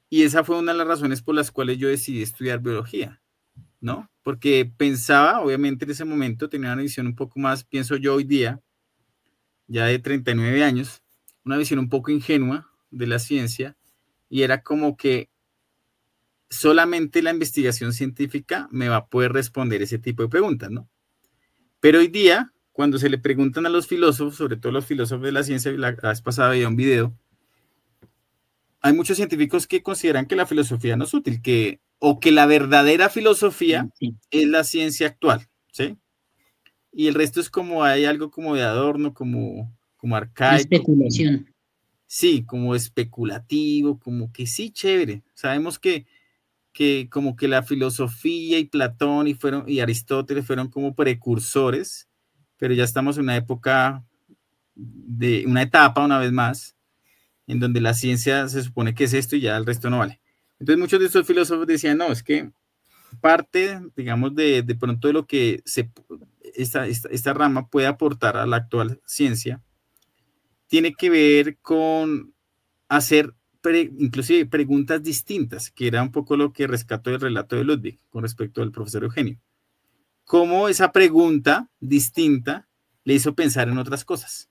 Y esa fue una de las razones por las cuales yo decidí estudiar biología, ¿no? Porque pensaba, obviamente en ese momento, tenía una visión un poco más, pienso yo hoy día, ya de 39 años, una visión un poco ingenua de la ciencia, y era como que solamente la investigación científica me va a poder responder ese tipo de preguntas, ¿no? Pero hoy día, cuando se le preguntan a los filósofos, sobre todo los filósofos de la ciencia, la vez pasada veía un video, hay muchos científicos que consideran que la filosofía no es útil, o que la verdadera filosofía es la ciencia actual, ¿sí? Y el resto es como, hay algo como de adorno, como arcaico. Especulación. Sí, como especulativo, como que sí, chévere. Sabemos que como que la filosofía y Platón y Aristóteles fueron como precursores, pero ya estamos en una época una etapa, una vez más, en donde la ciencia se supone que es esto y ya el resto no vale. Entonces muchos de estos filósofos decían, no, es que parte, digamos, de pronto de lo que esta rama puede aportar a la actual ciencia, tiene que ver con hacer inclusive preguntas distintas, que era un poco lo que rescató el relato de Ludwig con respecto al profesor Eugenio. Cómo esa pregunta distinta le hizo pensar en otras cosas.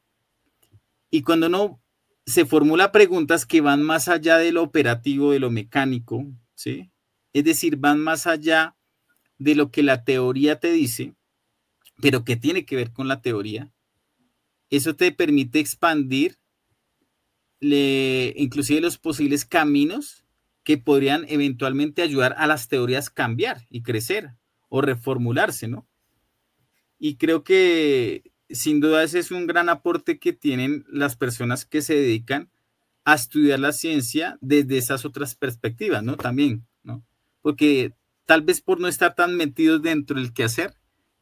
Y cuando uno se formula preguntas que van más allá de lo operativo, de lo mecánico, ¿sí? Es decir, van más allá de lo que la teoría te dice, pero que tiene que ver con la teoría, eso te permite expandir inclusive los posibles caminos que podrían eventualmente ayudar a las teorías cambiar y crecer o reformularse, ¿no? Y creo que sin duda ese es un gran aporte que tienen las personas que se dedican a estudiar la ciencia desde esas otras perspectivas, ¿no? También, ¿no? Porque tal vez por no estar tan metidos dentro del quehacer,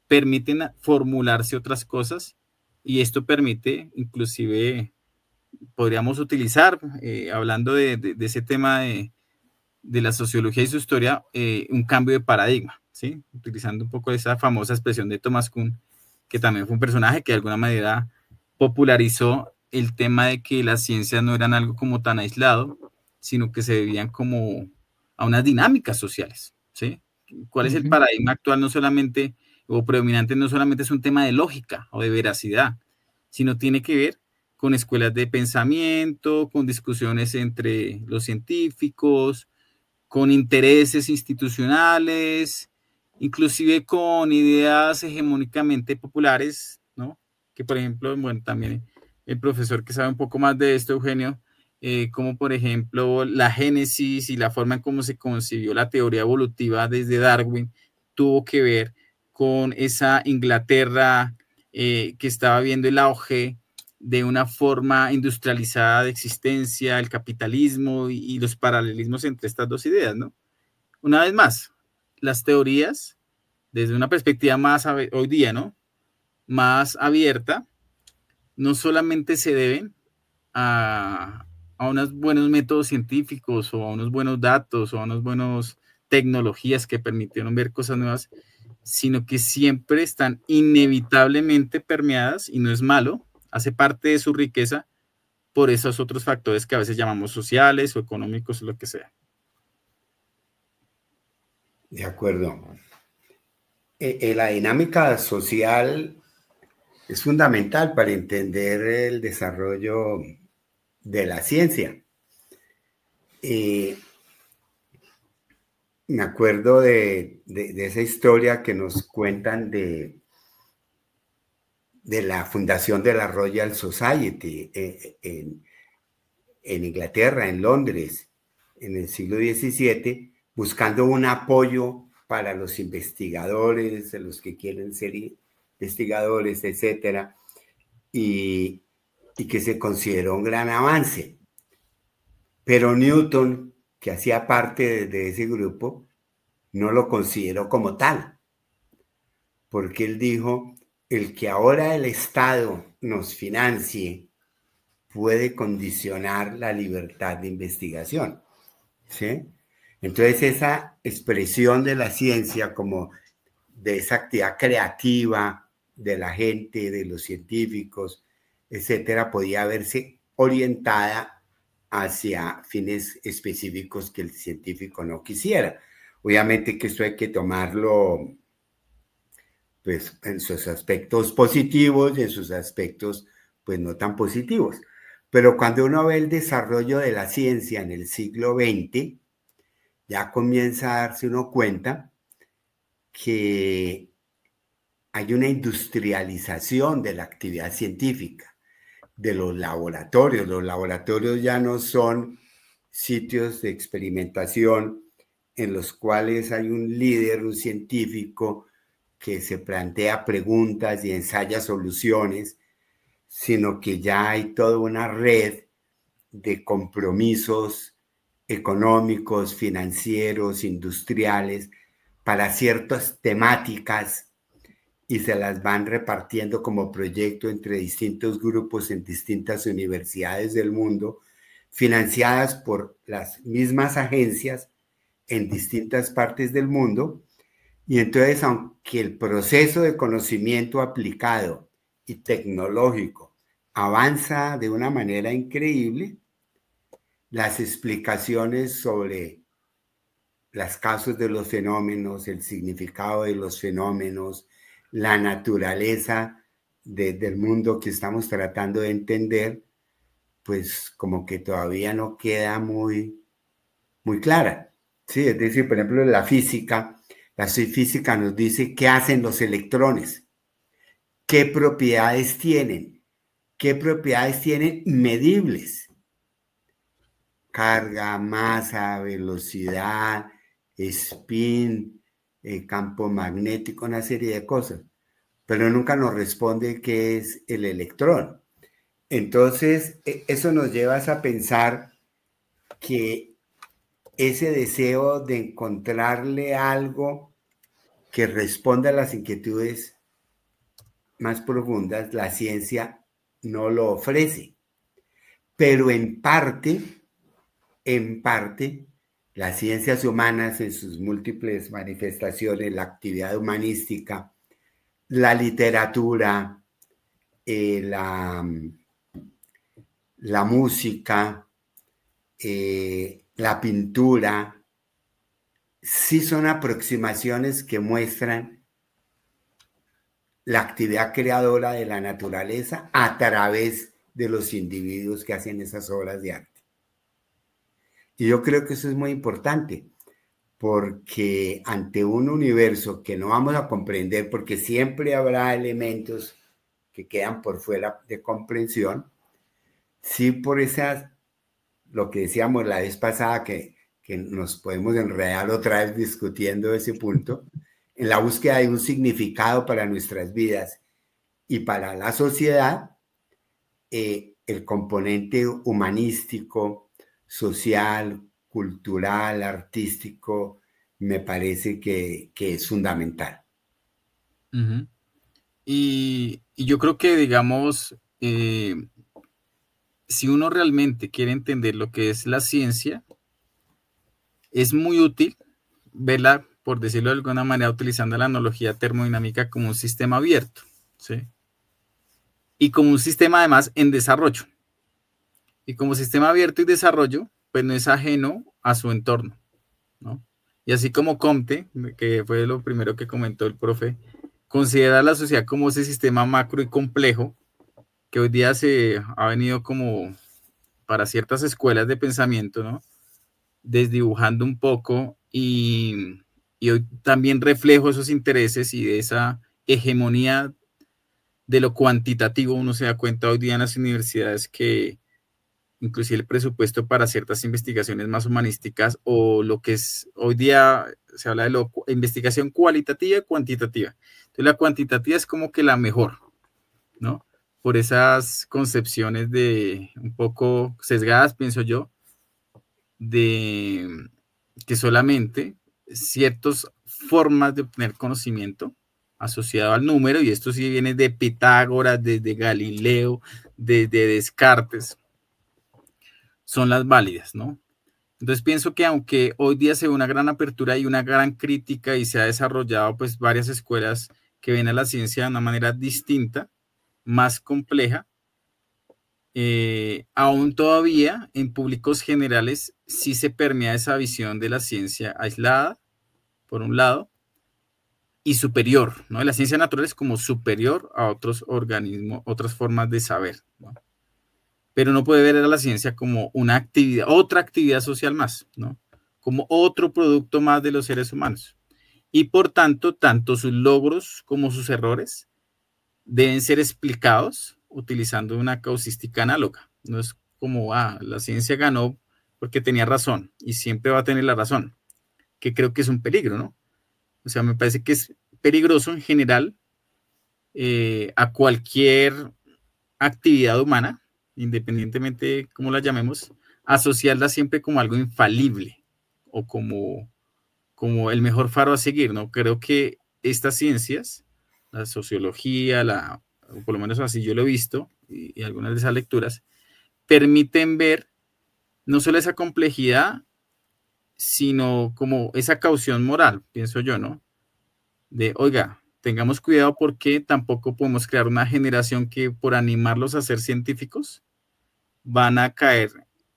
permiten formularse otras cosas y esto permite inclusive podríamos utilizar, hablando de ese tema de la sociología y su historia, un cambio de paradigma, ¿sí? Utilizando un poco esa famosa expresión de Thomas Kuhn, que también fue un personaje que de alguna manera popularizó el tema de que las ciencias no eran algo como tan aislado, sino que se debían como a unas dinámicas sociales, ¿sí? ¿Cuál es el paradigma actual? No solamente, o predominante, no solamente es un tema de lógica o de veracidad, sino tiene que ver con escuelas de pensamiento, con discusiones entre los científicos, con intereses institucionales, inclusive con ideas hegemónicamente populares, ¿no? Que por ejemplo, bueno, también el profesor que sabe un poco más de esto, Eugenio, como por ejemplo la génesis y la forma en cómo se concibió la teoría evolutiva desde Darwin, tuvo que ver con esa Inglaterra que estaba viendo el auge de una forma industrializada de existencia, el capitalismo y los paralelismos entre estas dos ideas, ¿no? Una vez más, las teorías, desde una perspectiva más hoy día, ¿no? Más abierta, no solamente se deben a unos buenos métodos científicos o a unos buenos datos o a unas buenas tecnologías que permitieron ver cosas nuevas, sino que siempre están inevitablemente permeadas, y no es malo, hace parte de su riqueza por esos otros factores que a veces llamamos sociales o económicos o lo que sea. De acuerdo. La dinámica social es fundamental para entender el desarrollo de la ciencia. Me acuerdo de esa historia que nos cuentan de la fundación de la Royal Society en Inglaterra, en Londres, en el siglo XVII, buscando un apoyo para los investigadores, los que quieren ser investigadores, etcétera, y que se consideró un gran avance. Pero Newton, que hacía parte de ese grupo, no lo consideró como tal, porque él dijo, el que ahora el Estado nos financie puede condicionar la libertad de investigación, ¿sí? Entonces esa expresión de la ciencia como de esa actividad creativa de la gente, de los científicos, etcétera, podía verse orientada hacia fines específicos que el científico no quisiera. Obviamente que esto hay que tomarlo pues, en sus aspectos positivos y en sus aspectos pues, no tan positivos. Pero cuando uno ve el desarrollo de la ciencia en el siglo XX, ya comienza a darse uno cuenta que hay una industrialización de la actividad científica, de los laboratorios. Los laboratorios ya no son sitios de experimentación en los cuales hay un líder, un científico que se plantea preguntas y ensaya soluciones, sino que ya hay toda una red de compromisos económicos, financieros, industriales, para ciertas temáticas y se las van repartiendo como proyecto entre distintos grupos en distintas universidades del mundo, financiadas por las mismas agencias en distintas partes del mundo. Y entonces, aunque el proceso de conocimiento aplicado y tecnológico avanza de una manera increíble, las explicaciones sobre las causas de los fenómenos, el significado de los fenómenos, la naturaleza del mundo que estamos tratando de entender, pues como que todavía no queda muy clara. Sí, es decir, por ejemplo, la física nos dice qué hacen los electrones, qué propiedades tienen medibles. Carga, masa, velocidad, spin, campo magnético, una serie de cosas. Pero nunca nos responde qué es el electrón. Entonces, eso nos lleva a pensar que ese deseo de encontrarle algo que responda a las inquietudes más profundas, la ciencia no lo ofrece. Pero en parte, las ciencias humanas en sus múltiples manifestaciones, la actividad humanística, la literatura, la música, la pintura, sí son aproximaciones que muestran la actividad creadora de la naturaleza a través de los individuos que hacen esas obras de arte. Y yo creo que eso es muy importante, porque ante un universo que no vamos a comprender, porque siempre habrá elementos que quedan por fuera de comprensión, sí por esas, lo que decíamos la vez pasada, que nos podemos enredar otra vez discutiendo ese punto, en la búsqueda de un significado para nuestras vidas y para la sociedad, el componente humanístico, social, cultural, artístico, me parece que es fundamental. Uh-huh. Y yo creo que, digamos, si uno realmente quiere entender lo que es la ciencia, es muy útil verla, por decirlo de alguna manera, utilizando la analogía termodinámica como un sistema abierto, ¿sí? Y como un sistema además en desarrollo. Y como sistema abierto y desarrollo, pues no es ajeno a su entorno, ¿no? Y así como Comte, que fue lo primero que comentó el profe, considera la sociedad como ese sistema macro y complejo que hoy día se ha venido como para ciertas escuelas de pensamiento, ¿no? Desdibujando un poco y hoy también reflejo esos intereses y de esa hegemonía de lo cuantitativo. Uno se da cuenta hoy día en las universidades que inclusive el presupuesto para ciertas investigaciones más humanísticas o lo que es hoy día se habla de investigación cualitativa y cuantitativa. Entonces la cuantitativa es como que la mejor, ¿no? Por esas concepciones de un poco sesgadas, pienso yo, de que solamente ciertas formas de obtener conocimiento asociado al número, y esto sí viene de Pitágoras, desde Galileo, desde Descartes, son las válidas, ¿no? Entonces pienso que aunque hoy día se ve una gran apertura y una gran crítica y se ha desarrollado pues varias escuelas que ven a la ciencia de una manera distinta, más compleja, aún todavía en públicos generales sí se permea esa visión de la ciencia aislada, por un lado, y superior, ¿no? La ciencia natural es como superior a otros organismos, otras formas de saber, ¿no? Pero no puede ver a la ciencia como una actividad, otra actividad social más, ¿no? Como otro producto más de los seres humanos. Y por tanto, tanto sus logros como sus errores deben ser explicados utilizando una causística análoga. No es como, la ciencia ganó porque tenía razón y siempre va a tener la razón, que creo que es un peligro, ¿no? O sea, me parece que es peligroso en general a cualquier actividad humana, independientemente de cómo la llamemos, asociarla siempre como algo infalible o como el mejor faro a seguir, ¿no? Creo que estas ciencias, la sociología, o por lo menos así yo lo he visto, y algunas de esas lecturas, permiten ver no solo esa complejidad, sino como esa caución moral, pienso yo, ¿no? De, oiga, tengamos cuidado porque tampoco podemos crear una generación que por animarlos a ser científicos van a caer,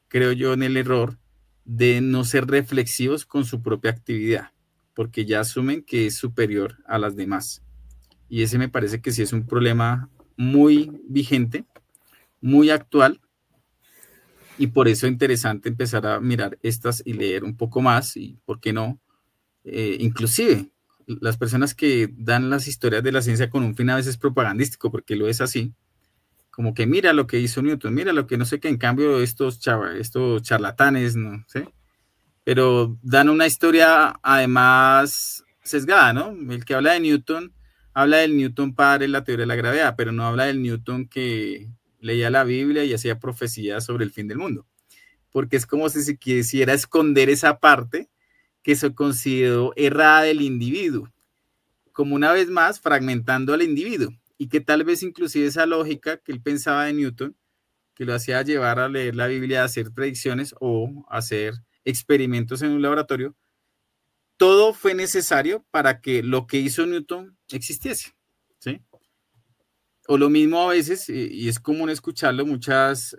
creo yo, en el error de no ser reflexivos con su propia actividad, porque ya asumen que es superior a las demás. Y ese me parece que sí es un problema muy vigente, muy actual, y por eso es interesante empezar a mirar estas y leer un poco más, y por qué no, inclusive las personas que dan las historias de la ciencia con un fin a veces propagandístico, porque lo es así, como que mira lo que hizo Newton, mira lo que no sé qué, en cambio estos charlatanes, no sé, pero dan una historia además sesgada, ¿no? El que habla de Newton, habla del Newton padre, la teoría de la gravedad, pero no habla del Newton que leía la Biblia y hacía profecías sobre el fin del mundo, porque es como si se quisiera esconder esa parte que se consideró errada del individuo, como una vez más fragmentando al individuo, y que tal vez inclusive esa lógica que él pensaba de Newton, que lo hacía llevar a leer la Biblia, a hacer predicciones o hacer experimentos en un laboratorio, todo fue necesario para que lo que hizo Newton existiese, ¿sí? O lo mismo a veces, y es común escucharlo, muchas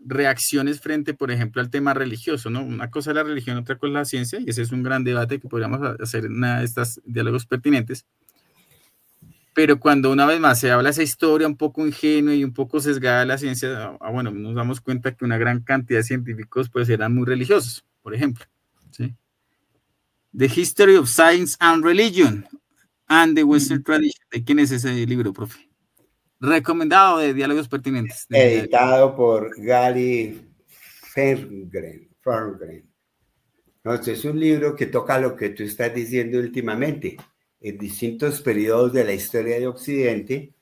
reacciones frente, por ejemplo, al tema religioso, ¿no? Una cosa es la religión, otra cosa es la ciencia, y ese es un gran debate que podríamos hacer en una de estas diálogos pertinentes. Pero cuando una vez más se habla esa historia un poco ingenua y un poco sesgada de la ciencia, bueno, nos damos cuenta que una gran cantidad de científicos pues eran muy religiosos, por ejemplo, ¿sí? The History of Science and Religion and the Western Tradition. ¿De quién es ese libro, profe? Recomendado, de diálogos pertinentes. Editado por Gary Ferngren. Entonces, es un libro que toca lo que tú estás diciendo últimamente. En distintos periodos de la historia de Occidente,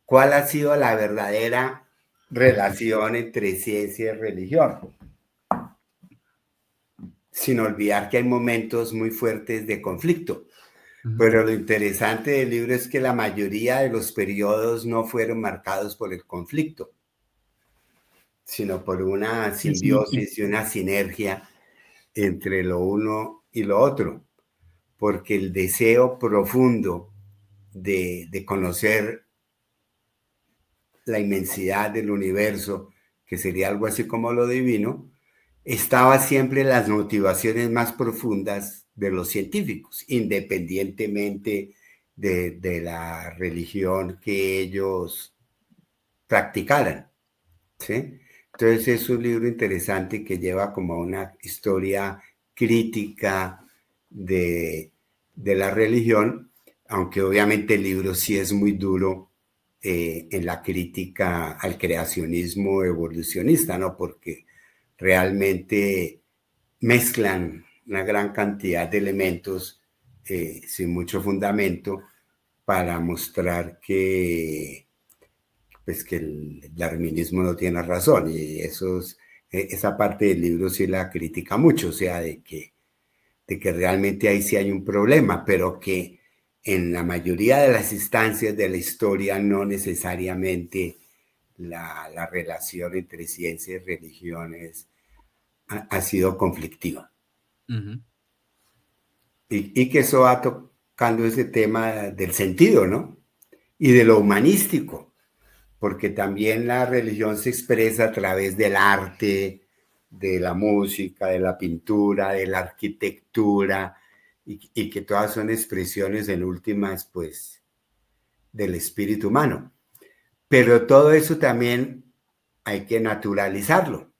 ¿cuál ha sido la verdadera relación entre ciencia y religión? Sin olvidar que hay momentos muy fuertes de conflicto. Pero lo interesante del libro es que la mayoría de los periodos no fueron marcados por el conflicto, sino por una simbiosis y una sinergia entre lo uno y lo otro, porque el deseo profundo de conocer la inmensidad del universo, que sería algo así como lo divino, estaba siempre en las motivaciones más profundas de los científicos, independientemente de la religión que ellos practicaran, ¿sí? Entonces es un libro interesante que lleva como una historia crítica de la religión, aunque obviamente el libro sí es muy duro en la crítica al creacionismo evolucionista, ¿no? Porque realmente mezclan una gran cantidad de elementos sin mucho fundamento para mostrar que, pues, que el darwinismo no tiene razón, y esa parte del libro sí la critica mucho, o sea, de que realmente ahí sí hay un problema, pero que en la mayoría de las instancias de la historia no necesariamente la relación entre ciencia y religiones ha sido conflictiva. Ujú. Y que eso va tocando ese tema del sentido, ¿no? Y de lo humanístico, porque también la religión se expresa a través del arte, de la música, de la pintura, de la arquitectura, y que todas son expresiones en últimas, pues, del espíritu humano. Pero todo eso también hay que naturalizarlo.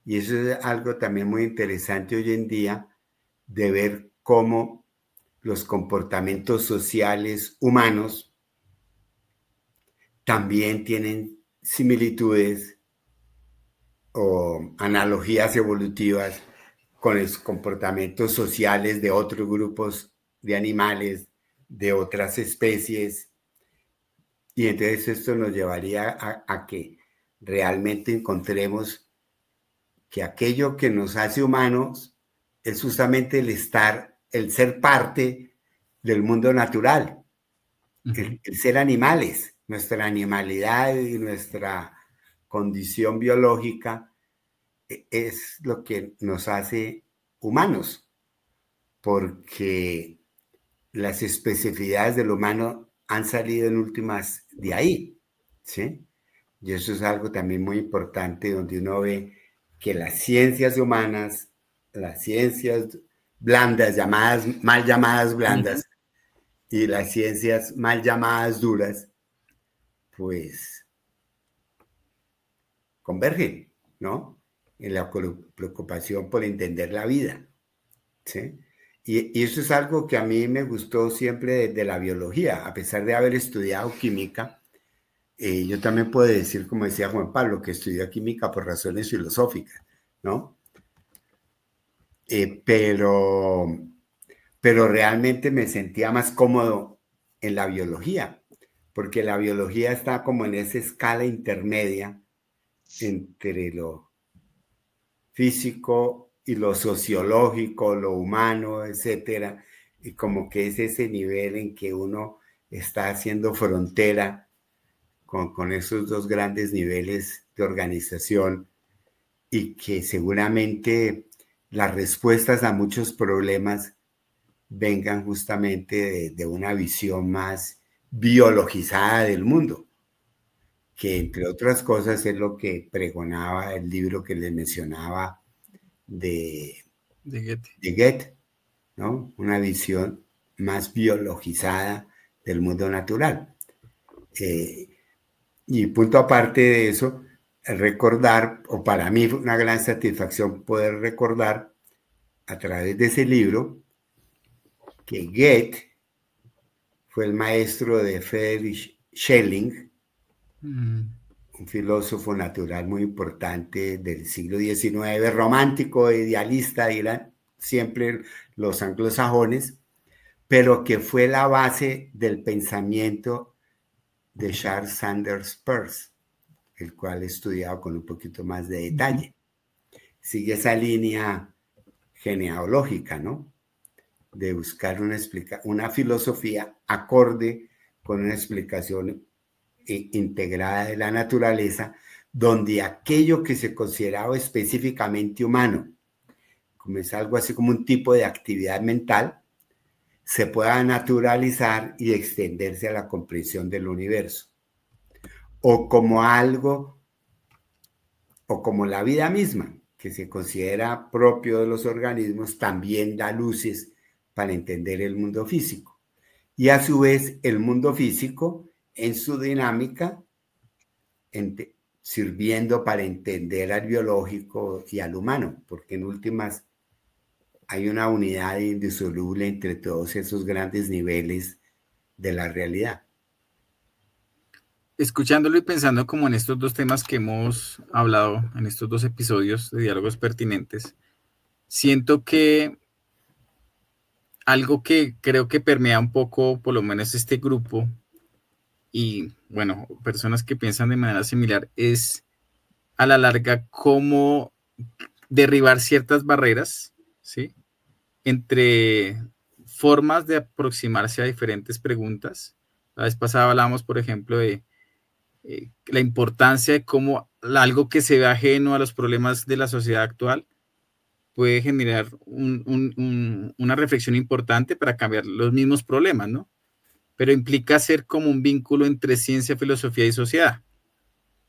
Y eso es algo también muy interesante hoy en día, de ver cómo los comportamientos sociales humanos también tienen similitudes o analogías evolutivas con los comportamientos sociales de otros grupos de animales, de otras especies. Y entonces esto nos llevaría a que realmente encontremos que aquello que nos hace humanos es justamente el ser parte del mundo natural, el ser animales, nuestra animalidad y nuestra condición biológica es lo que nos hace humanos, porque las especificidades del humano han salido en últimas de ahí, ¿sí? Y eso es algo también muy importante, donde uno ve que las ciencias humanas, las ciencias blandas, mal llamadas blandas, y las ciencias mal llamadas duras, pues convergen, ¿no? En la preocupación por entender la vida, ¿sí? Y eso es algo que a mí me gustó siempre de la biología, a pesar de haber estudiado química. Yo también puedo decir, como decía Juan Pablo, que estudió química por razones filosóficas, ¿no? Pero realmente me sentía más cómodo en la biología, porque la biología está como en esa escala intermedia entre lo físico y lo sociológico, lo humano, etcétera, y como que es ese nivel en que uno está haciendo frontera con esos dos grandes niveles de organización, y que seguramente las respuestas a muchos problemas vengan justamente de una visión más biologizada del mundo, que entre otras cosas es lo que pregonaba el libro que les mencionaba de Goethe, ¿no? Una visión más biologizada del mundo natural. Y punto aparte de eso, recordar, o para mí fue una gran satisfacción poder recordar a través de ese libro que Goethe fue el maestro de Friedrich Schelling, un filósofo natural muy importante del siglo XIX, romántico, idealista, dirán siempre los anglosajones, pero que fue la base del pensamiento de Charles Sanders Peirce, el cual he estudiado con un poquito más de detalle. Sigue esa línea genealógica, ¿no? De buscar una filosofía acorde con una explicación integrada de la naturaleza, donde aquello que se consideraba específicamente humano, como es algo así como un tipo de actividad mental, se pueda naturalizar y extenderse a la comprensión del universo, o como algo, o como la vida misma, que se considera propio de los organismos, también da luces para entender el mundo físico. Y a su vez, el mundo físico, en su dinámica, sirviendo para entender al biológico y al humano, porque en últimas hay una unidad indisoluble entre todos esos grandes niveles de la realidad. Escuchándolo y pensando como en estos dos temas que hemos hablado en estos dos episodios de Diálogos Pertinentes, siento que algo que creo que permea un poco, por lo menos este grupo, y bueno, personas que piensan de manera similar, es a la larga cómo derribar ciertas barreras, ¿sí? Entre formas de aproximarse a diferentes preguntas. La vez pasada hablábamos, por ejemplo, de la importancia de cómo algo que se ve ajeno a los problemas de la sociedad actual puede generar una reflexión importante para cambiar los mismos problemas, ¿no? Pero implica ser como un vínculo entre ciencia, filosofía y sociedad,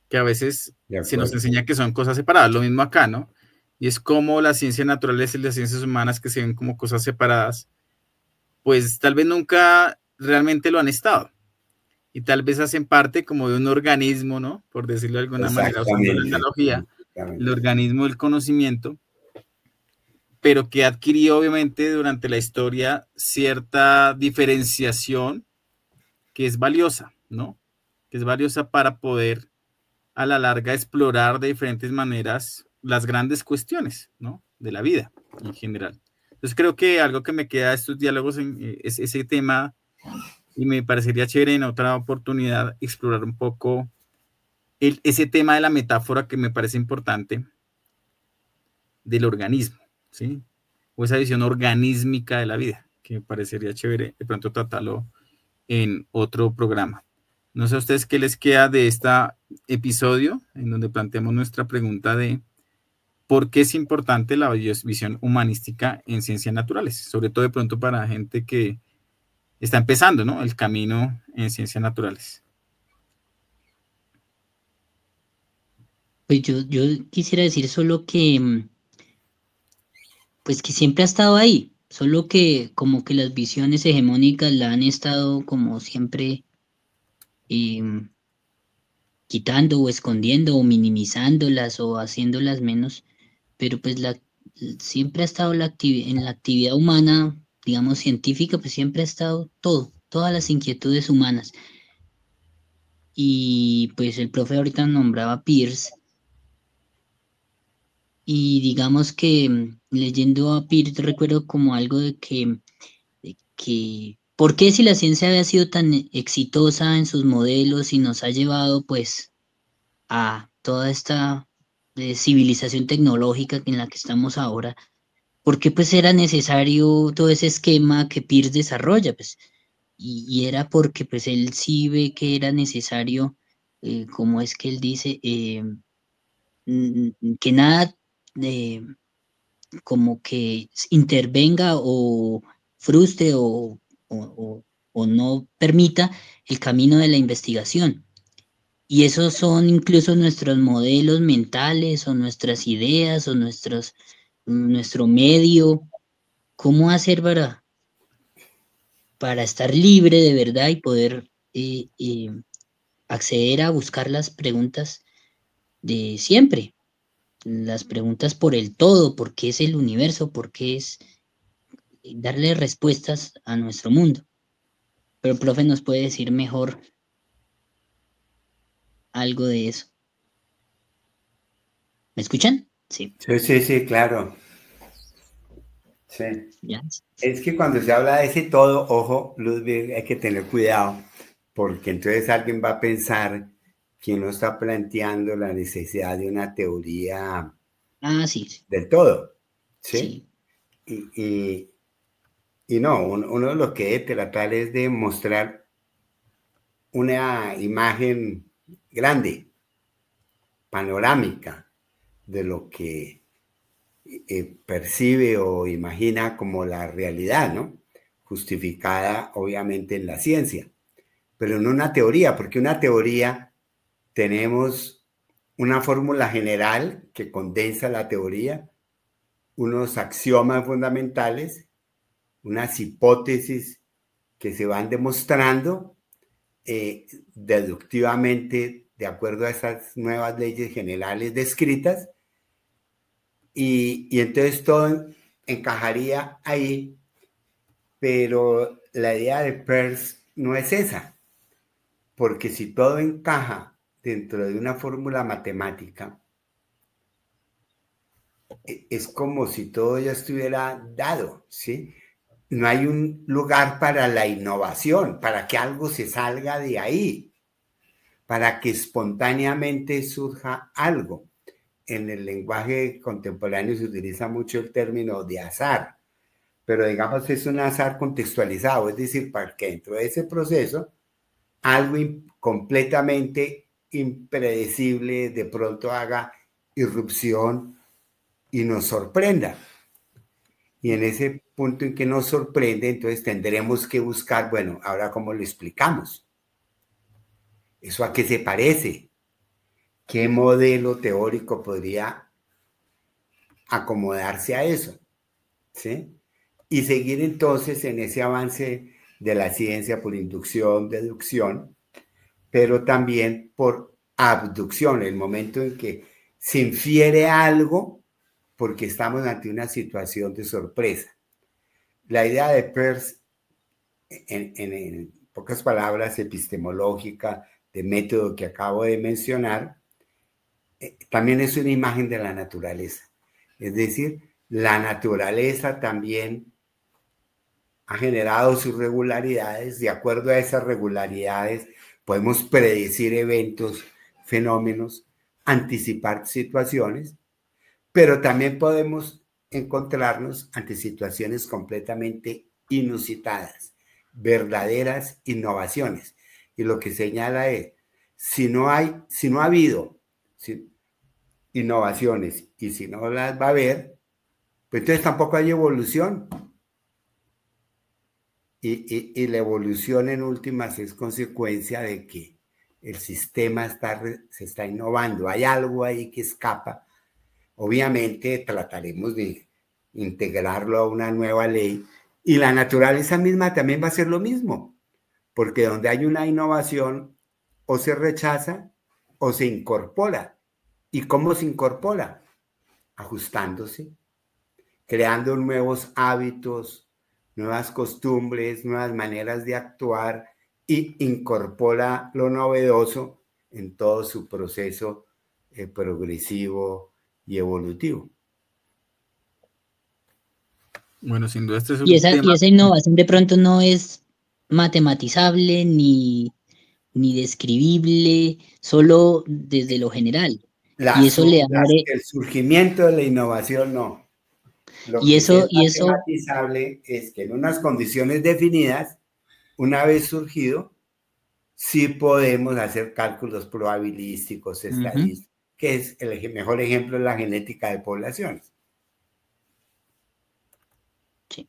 que a veces se nos enseña que son cosas separadas, lo mismo acá, ¿no? Y es como las ciencias naturales y las ciencias humanas que se ven como cosas separadas, pues tal vez nunca realmente lo han estado. Y tal vez hacen parte como de un organismo, ¿no? Por decirlo de alguna manera, usando la analogía, el organismo del conocimiento, pero que ha adquirido obviamente durante la historia cierta diferenciación que es valiosa, ¿no? Que es valiosa para poder a la larga explorar de diferentes maneras las grandes cuestiones, ¿no? De la vida en general. Entonces creo que algo que me queda de estos diálogos es ese tema, y me parecería chévere en otra oportunidad explorar un poco ese tema de la metáfora que me parece importante del organismo, ¿sí? O esa visión organísmica de la vida, que me parecería chévere de pronto tratarlo en otro programa. No sé a ustedes qué les queda de este episodio en donde planteamos nuestra pregunta de por qué es importante la visión humanística en ciencias naturales, sobre todo de pronto para gente que está empezando, ¿no? El camino en ciencias naturales. Pues yo quisiera decir solo que, pues que siempre ha estado ahí, solo que como que las visiones hegemónicas la han estado como siempre quitando o escondiendo o minimizándolas o haciéndolas menos, pero pues siempre ha estado en la actividad humana, digamos científica, pues siempre ha estado todas las inquietudes humanas. Y pues el profe ahorita nombraba a Peirce, y digamos que leyendo a Peirce recuerdo como algo de que ¿por qué si la ciencia había sido tan exitosa en sus modelos y nos ha llevado pues a toda esta civilización tecnológica en la que estamos ahora? ¿Por qué pues era necesario todo ese esquema que Peirce desarrolla? Pues, y era porque pues él sí ve que era necesario, como es que él dice, que nada eh, como que intervenga o frustre o no permita el camino de la investigación. Y esos son incluso nuestros modelos mentales o nuestras ideas o nuestro medio. ¿Cómo hacer para estar libre de verdad y poder acceder a buscar las preguntas de siempre? Las preguntas por el todo, por qué es el universo, por qué es darle respuestas a nuestro mundo. Pero el profe nos puede decir mejor algo de eso. ¿Me escuchan? Sí. Sí, claro. Sí. ¿Ya? Es que cuando se habla de ese todo, ojo, Ludwig, hay que tener cuidado, porque entonces alguien va a pensar que uno está planteando la necesidad de una teoría Sí. del todo, ¿sí? Sí. Y no, uno lo que debe tratar es de mostrar una imagen grande, panorámica, de lo que percibe o imagina como la realidad, ¿no? Justificada obviamente en la ciencia, pero no una teoría, porque una teoría tenemos una fórmula general que condensa la teoría, unos axiomas fundamentales, unas hipótesis que se van demostrando deductivamente de acuerdo a esas nuevas leyes generales descritas, y entonces todo encajaría ahí, pero la idea de Peirce no es esa, porque si todo encaja dentro de una fórmula matemática, es como si todo ya estuviera dado, ¿sí? No hay un lugar para la innovación, para que algo se salga de ahí, para que espontáneamente surja algo. En el lenguaje contemporáneo se utiliza mucho el término de azar, pero digamos es un azar contextualizado, es decir, para que dentro de ese proceso algo completamente impredecible de pronto haga irrupción y nos sorprenda. Y en ese punto en que nos sorprende, entonces tendremos que buscar, bueno, ahora cómo lo explicamos. ¿Eso a qué se parece? ¿Qué modelo teórico podría acomodarse a eso? ¿Sí? Y seguir entonces en ese avance de la ciencia por inducción, deducción, pero también por abducción, el momento en que se infiere algo porque estamos ante una situación de sorpresa. La idea de Peirce, en pocas palabras, epistemológica, de método que acabo de mencionar, también es una imagen de la naturaleza. Es decir, la naturaleza también ha generado sus regularidades. De acuerdo a esas regularidades, podemos predecir eventos, fenómenos, anticipar situaciones, pero también podemos encontrarnos ante situaciones completamente inusitadas, verdaderas innovaciones. Y lo que señala es, si no ha habido innovaciones y si no las va a haber, pues entonces tampoco hay evolución. Y la evolución en últimas es consecuencia de que el sistema se está innovando. Hay algo ahí que escapa. Obviamente trataremos de integrarlo a una nueva ley y la naturaleza misma también va a ser lo mismo, porque donde hay una innovación o se rechaza o se incorpora. ¿Y cómo se incorpora? Ajustándose, creando nuevos hábitos, nuevas costumbres, nuevas maneras de actuar y incorpora lo novedoso en todo su proceso progresivo y evolutivo. Bueno, sin duda este es un Y tema. esa innovación de pronto no es matematizable ni describible, solo desde lo general. Y eso le abre, El surgimiento de la innovación no. Lo y que sí es eso, matematizable es que en unas condiciones definidas, una vez surgido, sí podemos hacer cálculos probabilísticos, estadísticos, que es el mejor ejemplo de la genética de poblaciones. sí.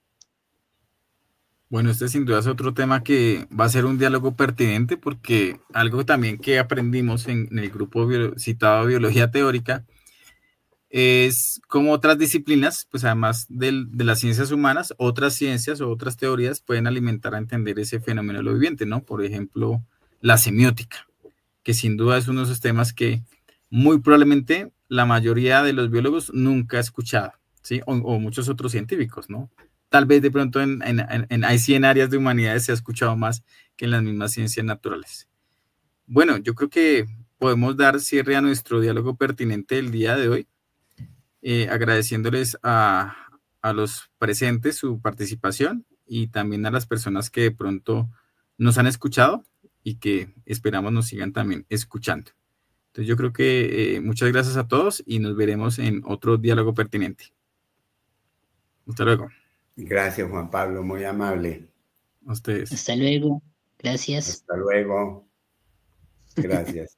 Bueno, este sin duda es otro tema que va a ser un diálogo pertinente porque algo también que aprendimos en el grupo citado Biología Teórica es cómo otras disciplinas, pues además de las ciencias humanas, otras ciencias o otras teorías pueden alimentar a entender ese fenómeno de lo viviente, ¿no? Por ejemplo, la semiótica, que sin duda es uno de esos temas que muy probablemente la mayoría de los biólogos nunca ha escuchado, ¿sí? O muchos otros científicos, ¿no? Tal vez de pronto hay 100 áreas de humanidades se ha escuchado más que en las mismas ciencias naturales. Bueno, yo creo que podemos dar cierre a nuestro diálogo pertinente del día de hoy, agradeciéndoles a los presentes su participación y también a las personas que de pronto nos han escuchado y que esperamos nos sigan también escuchando. Entonces yo creo que muchas gracias a todos y nos veremos en otro diálogo pertinente. Hasta luego. Gracias, Juan Pablo, muy amable. A ustedes. Hasta luego. Gracias. Hasta luego. Gracias.